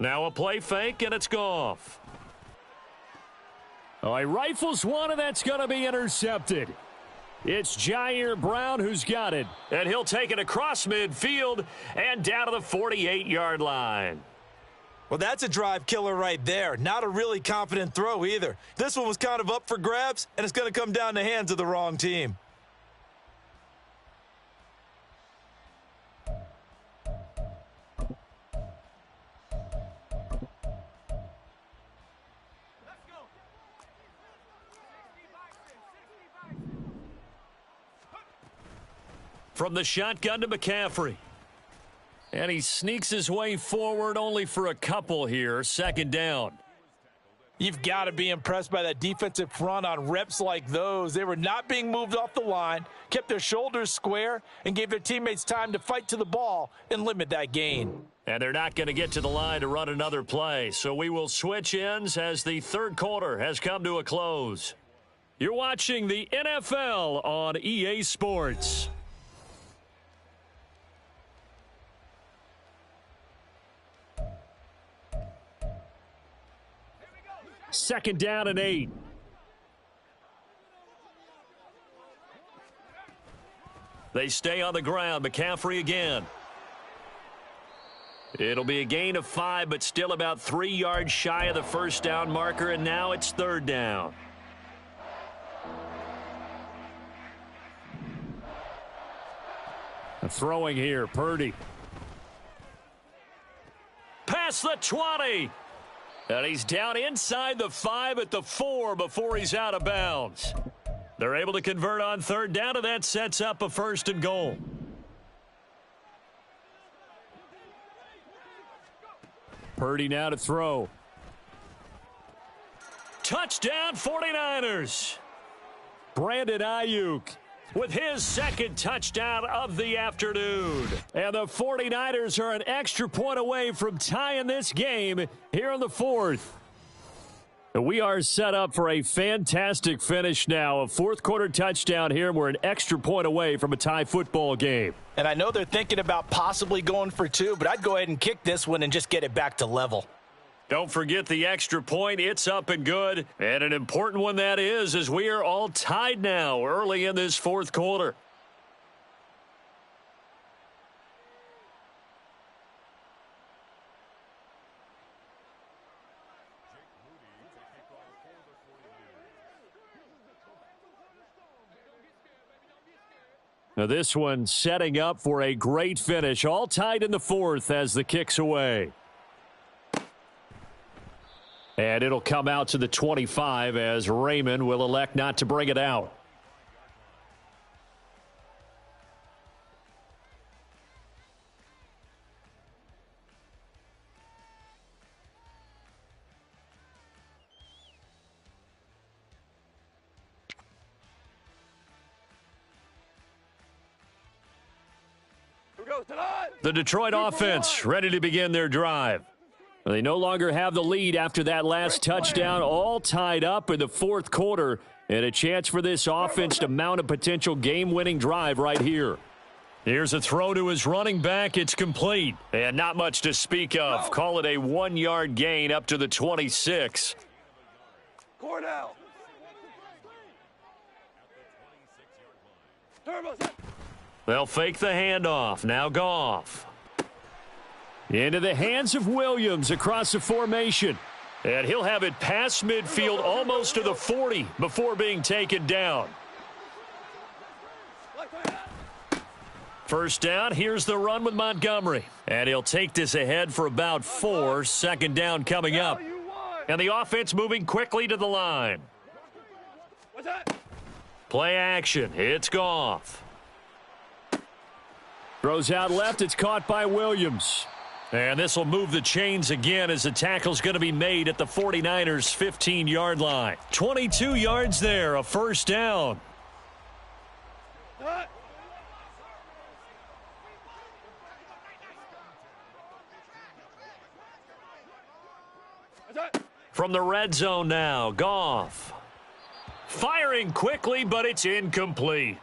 Now a play fake, and it's Goff. Oh, he rifles one, and that's going to be intercepted. It's Jair Brown who's got it. And he'll take it across midfield and down to the 48-yard line. Well, that's a drive killer right there. Not a really confident throw either. This one was kind of up for grabs, and it's going to come down the hands of the wrong team. From the shotgun to McCaffrey. And he sneaks his way forward only for a couple here. 2nd down. You've got to be impressed by that defensive front on reps like those. They were not being moved off the line, kept their shoulders square, and gave their teammates time to fight to the ball and limit that gain. And they're not going to get to the line to run another play. So we will switch ends as the 3rd quarter has come to a close. You're watching the NFL on EA Sports. Second down and 8. They stay on the ground. McCaffrey again. It'll be a gain of 5, but still about 3 yards shy of the 1st down marker, and now it's 3rd down. Throwing here, Purdy. Past the 20. And he's down inside the 5 at the 4 before he's out of bounds. They're able to convert on 3rd down, and that sets up a 1st and goal. Purdy now to throw. Touchdown 49ers. Brandon Ayuk with his second touchdown of the afternoon. And the 49ers are an extra point away from tying this game here in the fourth. We are set up for a fantastic finish now. A fourth-quarter touchdown here, and we're an extra point away from a tie football game. And I know they're thinking about possibly going for two, but I'd go ahead and kick this one and just get it back to level. Don't forget the extra point. It's up and good. And an important one that is, as we are all tied now early in this fourth quarter. Now this one setting up for a great finish. All tied in the fourth as the kick's away. And it'll come out to the 25 as Raymond will elect not to bring it out. The Detroit offense ready to begin their drive. They no longer have the lead after that last touchdown, all tied up in the fourth quarter, and a chance for this offense to mount a potential game-winning drive right here. Here's a throw to his running back. It's complete, and not much to speak of. Call it a 1-yard gain up to the 26. Cornell. They'll fake the handoff. Now Goff. Into the hands of Williams across the formation. And he'll have it past midfield almost to the 40 before being taken down. First down, here's the run with Montgomery. And he'll take this ahead for about 4. Second down coming up. And the offense moving quickly to the line. Play action. It's Goff. Throws out left. It's caught by Williams. And this will move the chains again as the tackle's going to be made at the 49ers' 15-yard line. 22 yards there, a first down. From the red zone now, Goff. Firing quickly, but it's incomplete.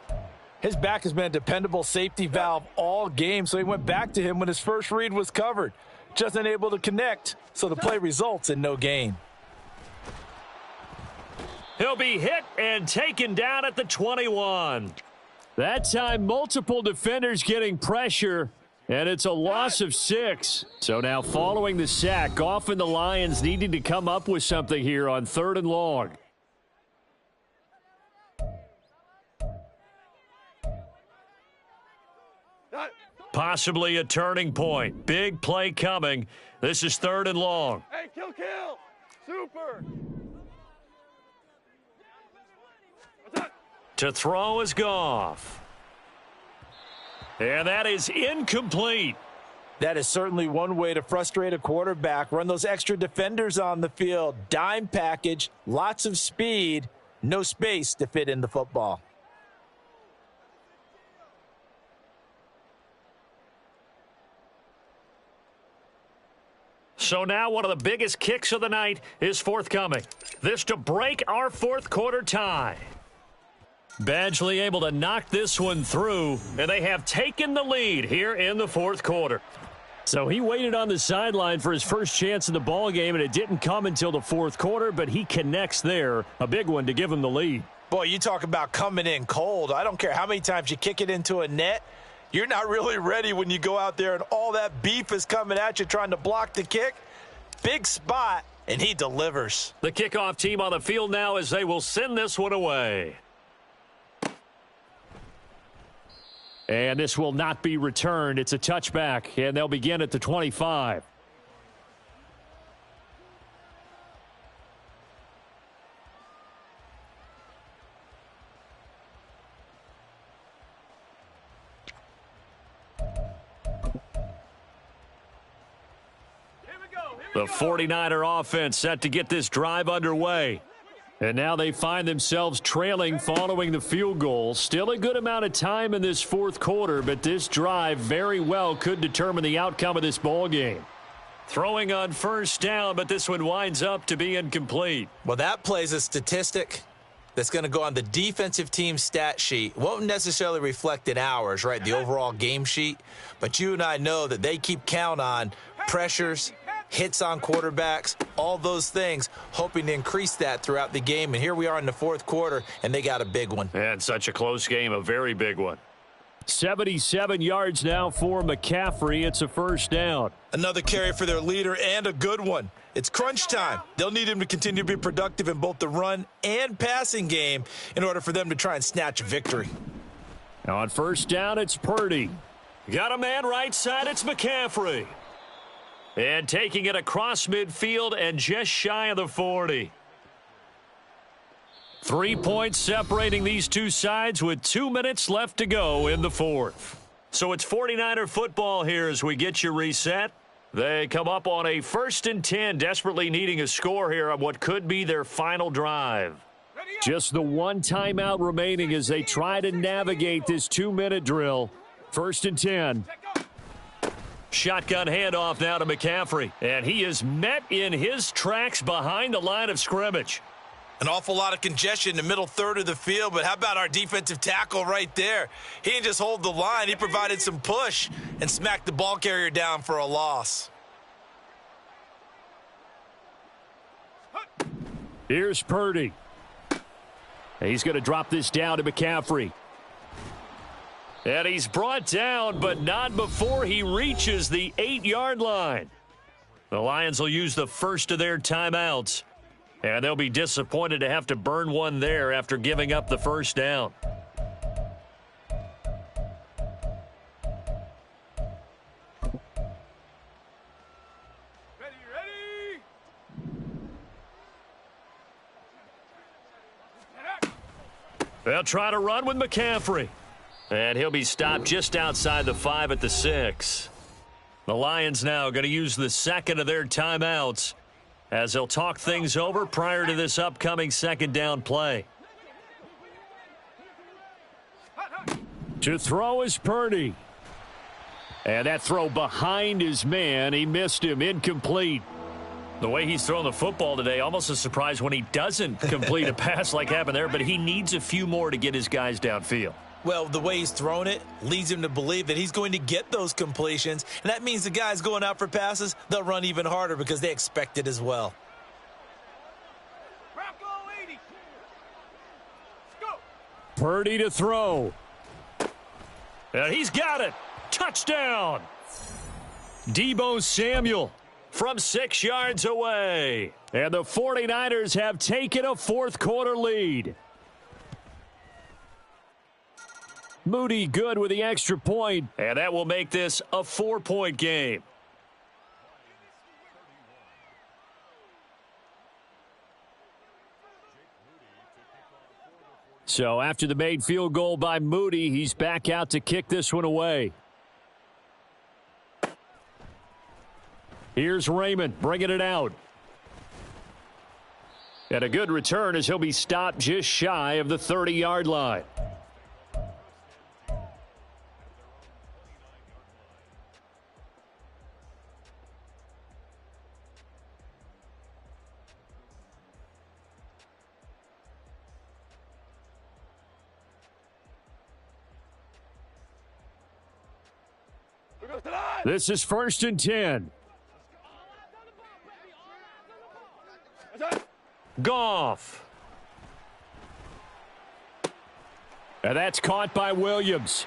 His back has been a dependable safety valve all game, so he went back to him when his first read was covered. Just unable to connect, so the play results in no gain. He'll be hit and taken down at the 21. That time, multiple defenders getting pressure, and it's a loss of 6. So now following the sack, Goff and the Lions needing to come up with something here on 3rd and long. Possibly a turning point. Big play coming. This is 3rd and long. Hey, kill. Super. To throw is Goff. And that is incomplete. That is certainly one way to frustrate a quarterback. Run those extra defenders on the field. Dime package, lots of speed, no space to fit in the football. So now one of the biggest kicks of the night is forthcoming. This to break our fourth quarter tie. Badgley able to knock this one through, and they have taken the lead here in the fourth quarter. So he waited on the sideline for his first chance in the ball game, and it didn't come until the fourth quarter, but he connects there, a big one to give him the lead. Boy, you talk about coming in cold. I don't care how many times you kick it into a net. You're not really ready when you go out there and all that beef is coming at you trying to block the kick. Big spot, and he delivers. The kickoff team on the field now as they will send this one away. And this will not be returned. It's a touchback, and they'll begin at the 25. The 49er offense set to get this drive underway. And now they find themselves trailing following the field goal. Still a good amount of time in this fourth quarter, but this drive very well could determine the outcome of this ball game. Throwing on first down, but this one winds up to be incomplete. Well, that plays a statistic that's going to go on the defensive team stat sheet. Won't necessarily reflect in ours, right, the overall game sheet. But you and I know that they keep count on pressures, hits on quarterbacks, all those things, hoping to increase that throughout the game. And here we are in the fourth quarter, and they got a big one. And such a close game, a very big one. 77 yards now for McCaffrey. It's a first down. Another carry for their leader and a good one. It's crunch time. They'll need him to continue to be productive in both the run and passing game in order for them to try and snatch a victory. Now on first down, it's Purdy. Got a man right side, it's McCaffrey. And taking it across midfield and just shy of the 40. 3 points separating these two sides with 2 minutes left to go in the fourth. So it's 49er football here as we get you reset. They come up on a 1st and 10, desperately needing a score here on what could be their final drive. Just the one timeout remaining as they try to navigate this 2-minute drill. 1st and 10. Shotgun handoff now to McCaffrey. And he is met in his tracks behind the line of scrimmage. An awful lot of congestion in the middle third of the field, but how about our defensive tackle right there? He didn't just hold the line. He provided some push and smacked the ball carrier down for a loss. Here's Purdy. He's going to drop this down to McCaffrey. And he's brought down, but not before he reaches the 8-yard line. The Lions will use the first of their timeouts. And they'll be disappointed to have to burn one there after giving up the first down. Ready. They'll try to run with McCaffrey. And he'll be stopped just outside the 5 at the 6. The Lions now going to use the second of their timeouts as they'll talk things over prior to this upcoming second down play. To throw is Purdy. And that throw behind his man. He missed him. Incomplete. The way he's thrown the football today, almost a surprise when he doesn't complete a pass like happened there, but he needs a few more to get his guys downfield. Well, the way he's thrown it leads him to believe that he's going to get those completions. And that means the guys going out for passes, they'll run even harder because they expect it as well. Purdy to throw. And he's got it. Touchdown. Deebo Samuel from 6 yards away. And the 49ers have taken a fourth quarter lead. Moody good with the extra point, and that will make this a 4-point game. So after the made field goal by Moody, he's back out to kick this one away. Here's Raymond bringing it out. And a good return as he'll be stopped just shy of the 30-yard line. This is 1st and 10. Goff. And that's caught by Williams.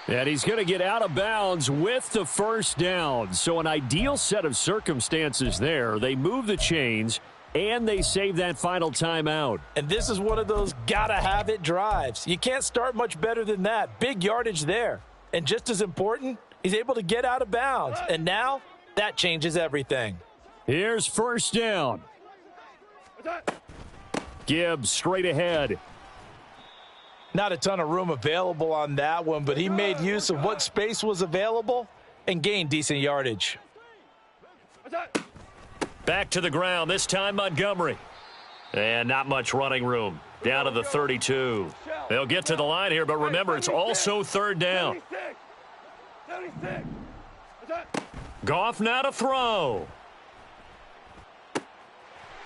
And he's going to get out of bounds with the first down. So an ideal set of circumstances there. They move the chains, and they save that final timeout. And this is one of those gotta-have-it drives. You can't start much better than that. Big yardage there. And just as important, he's able to get out of bounds. And now, that changes everything. Here's first down. Gibbs straight ahead. Not a ton of room available on that one, but he made use of what space was available and gained decent yardage. Back to the ground, this time Montgomery. And not much running room. Down to the 32. They'll get to the line here, but remember, it's also third down. 76. Goff now to throw.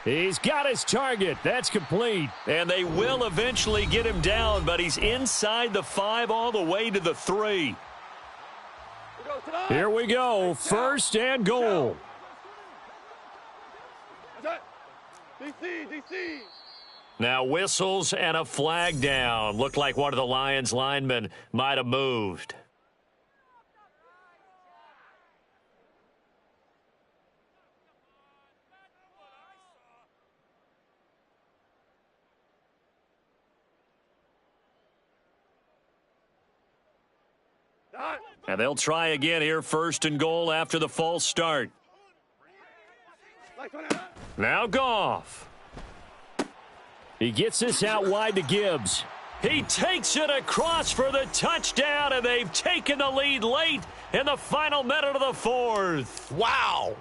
He's got his target. That's complete. And they will eventually get him down, but he's inside the 5 all the way to the 3. Here we go. First and goal. DC. Now whistles and a flag down. Looked like one of the Lions linemen might have moved. And they'll try again here, first and goal after the false start. Now Goff. He gets this out wide to Gibbs. He takes it across for the touchdown, and they've taken the lead late in the final minute of the fourth. Wow.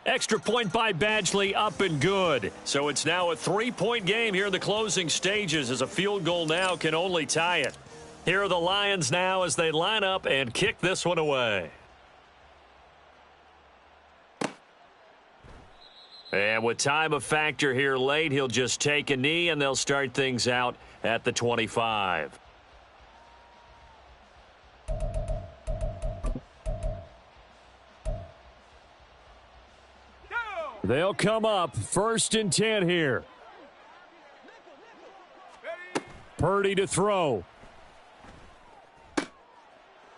Extra point by Badgley, up and good. So it's now a 3-point game here in the closing stages, as a field goal now can only tie it. Here are the Lions now as they line up and kick this one away. And with time a factor here late, he'll just take a knee and they'll start things out at the 25. They'll come up first and 10 here. Purdy to throw.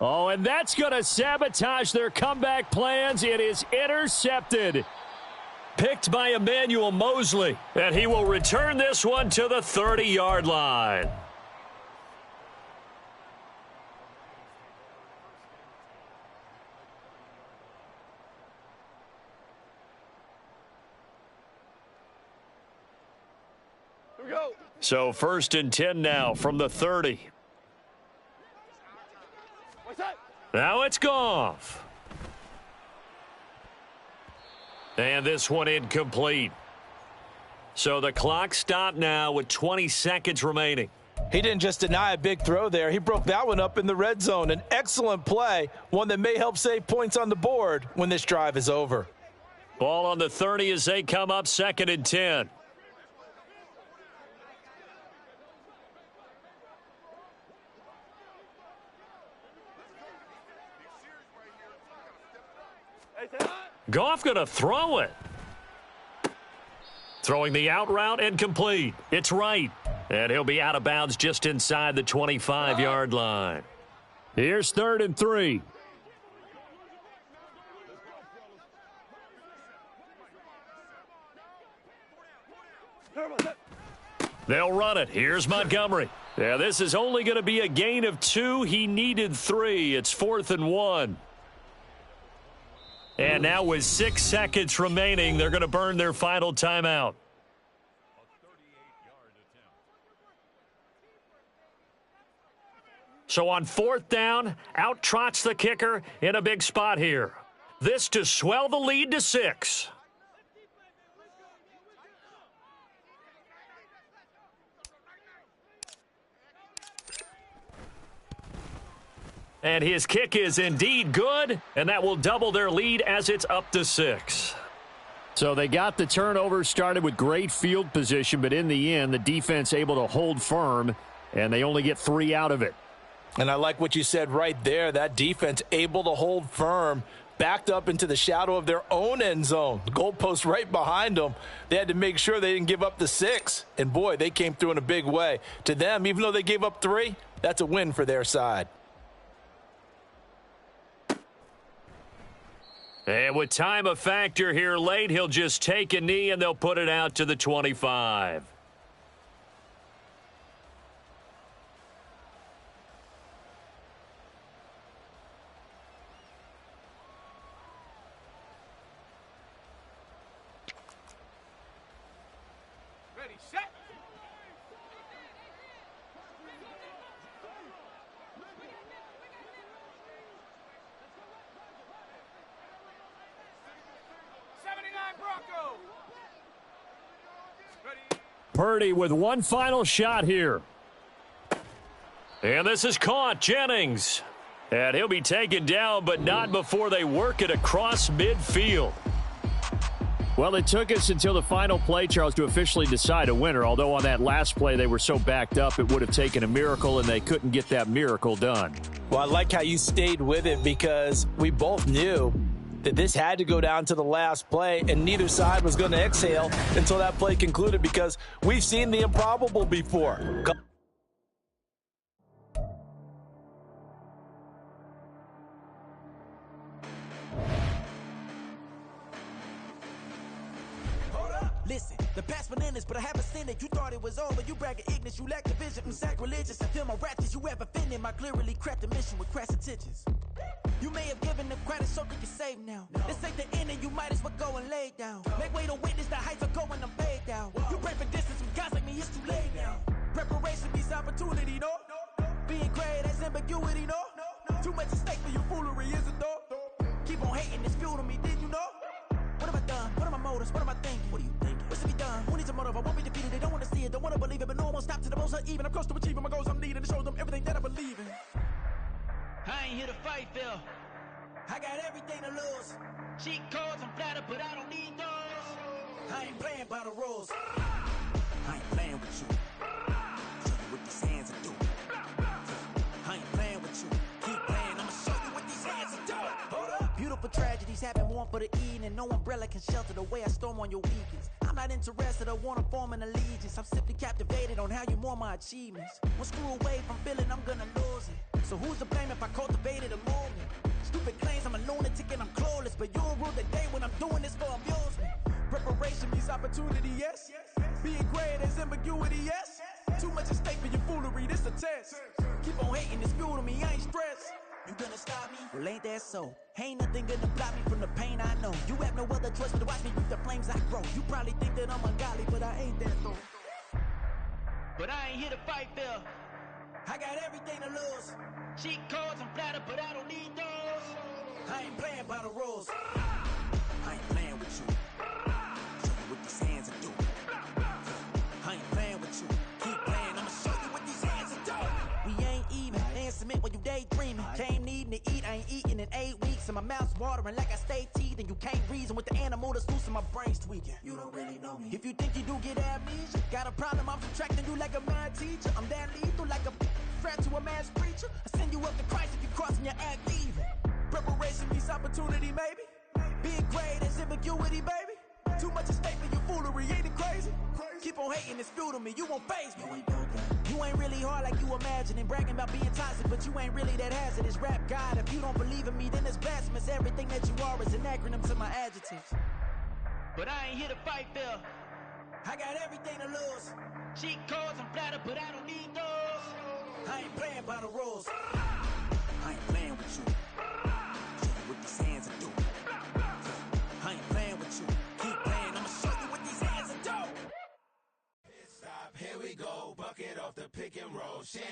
Oh, and that's going to sabotage their comeback plans. It is intercepted. Picked by Emmanuel Mosley. And he will return this one to the 30-yard line. So first and 10 now from the 30. Now it's Goff. And this one incomplete. So the clock stopped now with 20 seconds remaining. He didn't just deny a big throw there. He broke that one up in the red zone. An excellent play, one that may help save points on the board when this drive is over. Ball on the 30 as they come up second and 10. Goff going to throw it. Throwing the out route and complete. It's right. And he'll be out of bounds just inside the 25-yard line. Here's third and 3. They'll run it. Here's Montgomery. Yeah, this is only going to be a gain of 2. He needed 3. It's 4th and 1. And now with 6 seconds remaining, they're going to burn their final timeout. So on 4th down, out trots the kicker in a big spot here. This to swell the lead to 6. And his kick is indeed good, and that will double their lead as it's up to 6. So they got the turnover started with great field position, but in the end, the defense able to hold firm, and they only get 3 out of it. And I like what you said right there. That defense able to hold firm, backed up into the shadow of their own end zone. The goalpost right behind them. They had to make sure they didn't give up the 6. And, boy, they came through in a big way. To them, even though they gave up 3, that's a win for their side. And with time a factor here late, he'll just take a knee and they'll put it out to the 25. Ready, set. Purdy with one final shot here. And this is caught. Jennings. And he'll be taken down, but not before they work it across midfield. Well, it took us until the final play, Charles, to officially decide a winner. Although on that last play they were so backed up, it would have taken a miracle, and they couldn't get that miracle done. Well, I like how you stayed with it because we both knew that this had to go down to the last play, and neither side was going to exhale until that play concluded because we've seen the improbable before. Listen, the past bananas, but I haven't seen it. You thought it was over. You bragging ignorance. You lack the vision. I'm sacrilegious. I feel my wrath. Did you ever offended my clearly crafted mission with crass intentions? You may have given them credit so they can save now. This ain't the end and you might as well go and lay down. Make way to witness the heights are going, I'm paid down. You pray for distance from guys like me, it's too late now. Preparation beats opportunity, no? Being great as ambiguity, no? Too much at stake for your foolery, is it though? Keep on hating, it's fuel to me, did you know? What have I done? What are my motives? What am I thinking? What do you think? What's to be done? Who needs a motive? I won't be defeated. They don't want to see it, don't want to believe it, but no one will stop to the most uneven. I'm close to achieving my goals. I'm needing to show them everything that I believe in. I ain't here to fight, Phil. I got everything to lose. Cheat codes, I'm flattered, but I don't need those. I ain't playing by the rules. I ain't playing with you. Show you what these hands are doing. I ain't playing with you. Keep playing, I'ma show you what these hands are doing. Hold up. Beautiful tragedies happen, one for the evening. No umbrella can shelter the way I storm on your weekends. I'm not interested, I wanna form an allegiance. I'm simply captivated on how you more my achievements. One screw away from feeling I'm gonna lose it. So who's to blame if I cultivated a movement? Stupid claims I'm a lunatic and I'm clueless, but you'll rule the day when I'm doing this for amusement. Preparation means opportunity, yes. Being great as ambiguity, yes. Too much at stake for your foolery, this a test. Keep on hating, it's fuel to me, I ain't stressed. You gonna stop me? Well, ain't that so? Ain't nothing gonna block me from the pain I know. You have no other choice but to watch me reap the flames I grow. You probably think that I'm ungodly, but I ain't that though. But I ain't here to fight, Phil. I got everything to lose. Cheat codes, I'm flattered, but I don't need those. I ain't playing by the rules. I ain't playing with you. Show you what these hands are doing. I ain't playing with you. Keep playing, I'ma show you what these hands are doing. We ain't even. They ain't submit when you daydreaming. Came needing to eat, I ain't eating in 8 weeks. And my mouth's watering like I stay teeth. And you can't reason with the animal that's loose and my brain's tweaking. You don't really know me. If you think you do get amnesia, got a problem, I'm subtracting you like a mad teacher. I'm that lethal like a threat to a mass preacher. I send you up to Christ if you crossing your act evil. Preparation means opportunity, maybe. Being great is ambiguity, baby. Too much at stake for your foolery, ain't it crazy? Keep on hating, it's fuel to me, you won't faze me. You ain't really hard like you imagining. Bragging about being toxic, but you ain't really that hazardous. Rap God, if you don't believe in me, then it's blasphemous. Everything that you are is an acronym to my adjectives. But I ain't here to fight, Phil. I got everything to lose. Cheat codes, I'm flattered, but I don't need those. I ain't playing by the rules. I ain't playing with you. Show you what these hands are doing. I ain't playing with you. Keep playing, I'ma show you what these hands are doing. Stop, here we go. Bucket off the pick and roll. Shit,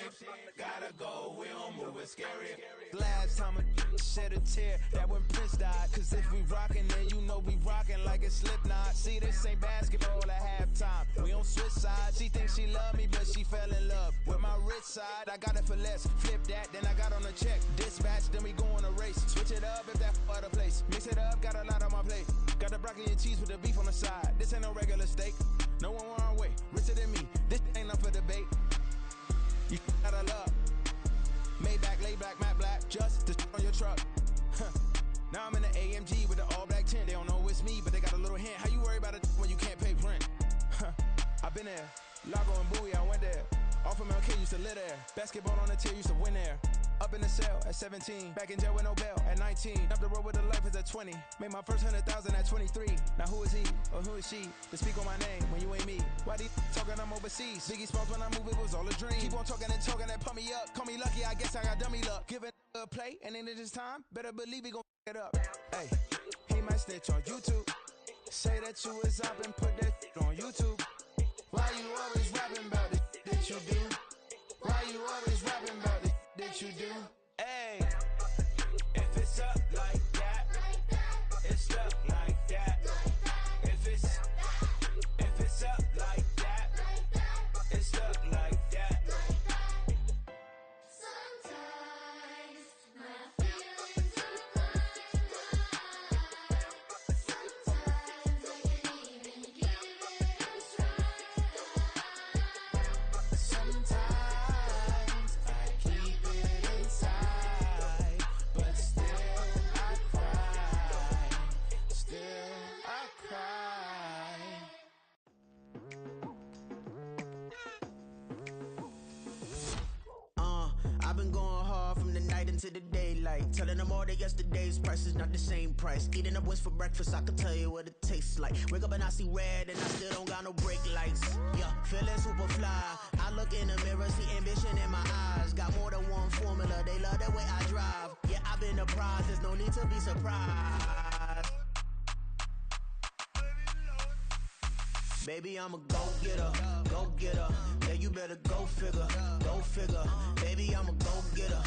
gotta go. We don't move it scary. Last time a shed a tear, that when Prince died. Cause if we rockin', then you know we rockin' like it's Slipknot. See, this ain't basketball at halftime. We on switch sides. She thinks she love me, but she fell in love with my rich side. I got it for less. Flip that, then I got on a check. Dispatch, then we go on a race. Switch it up if that other place. Mix it up, got a lot on my plate. Got the broccoli and cheese with the beef on the side. This ain't no regular steak. No one wrong way. Richer than me. This ain't up for debate. You out of love. Maybach, lay back, matte black, just to on your truck. Now I'm in the AMG with the all black tint. They don't know it's me, but they got a little hint. How you worry about it when you can't pay rent? I've been there. Lago and Bowie, I went there. Off of MLK, used to live there. Basketball on the tier, used to win there. Up in the cell at 17. Back in jail with no bail at 19. Up the road with a life is at 20. Made my first 100,000 at 23. Now who is he or who is she to speak on my name when you ain't me? Why these talking I'm overseas? Biggie Smalls when I move, it was all a dream. Keep on talking and pump me up. Call me lucky, I guess I got dummy luck. Give it a play and then it's time. Better believe he gon' it up. Hey, he might snitch on YouTube. Say that you was up and put that on YouTube. Why you always rapping about the that you do? Why you always rapping about the that you do? Hey, if it's up like that, it's up like that. If it's up like that, night into the daylight. Telling them all that yesterday's price is not the same price. Eating up what's for breakfast, I can tell you what it tastes like. Wake up and I see red and I still don't got no brake lights. Yeah, feeling super fly. I look in the mirror, see ambition in my eyes. Got more than one formula, they love the way I drive. Yeah, I've been a prize, there's no need to be surprised. Baby, I'm a go-getter, go-getter. Yeah, you better go figure, go figure. Baby, I'm a go-getter.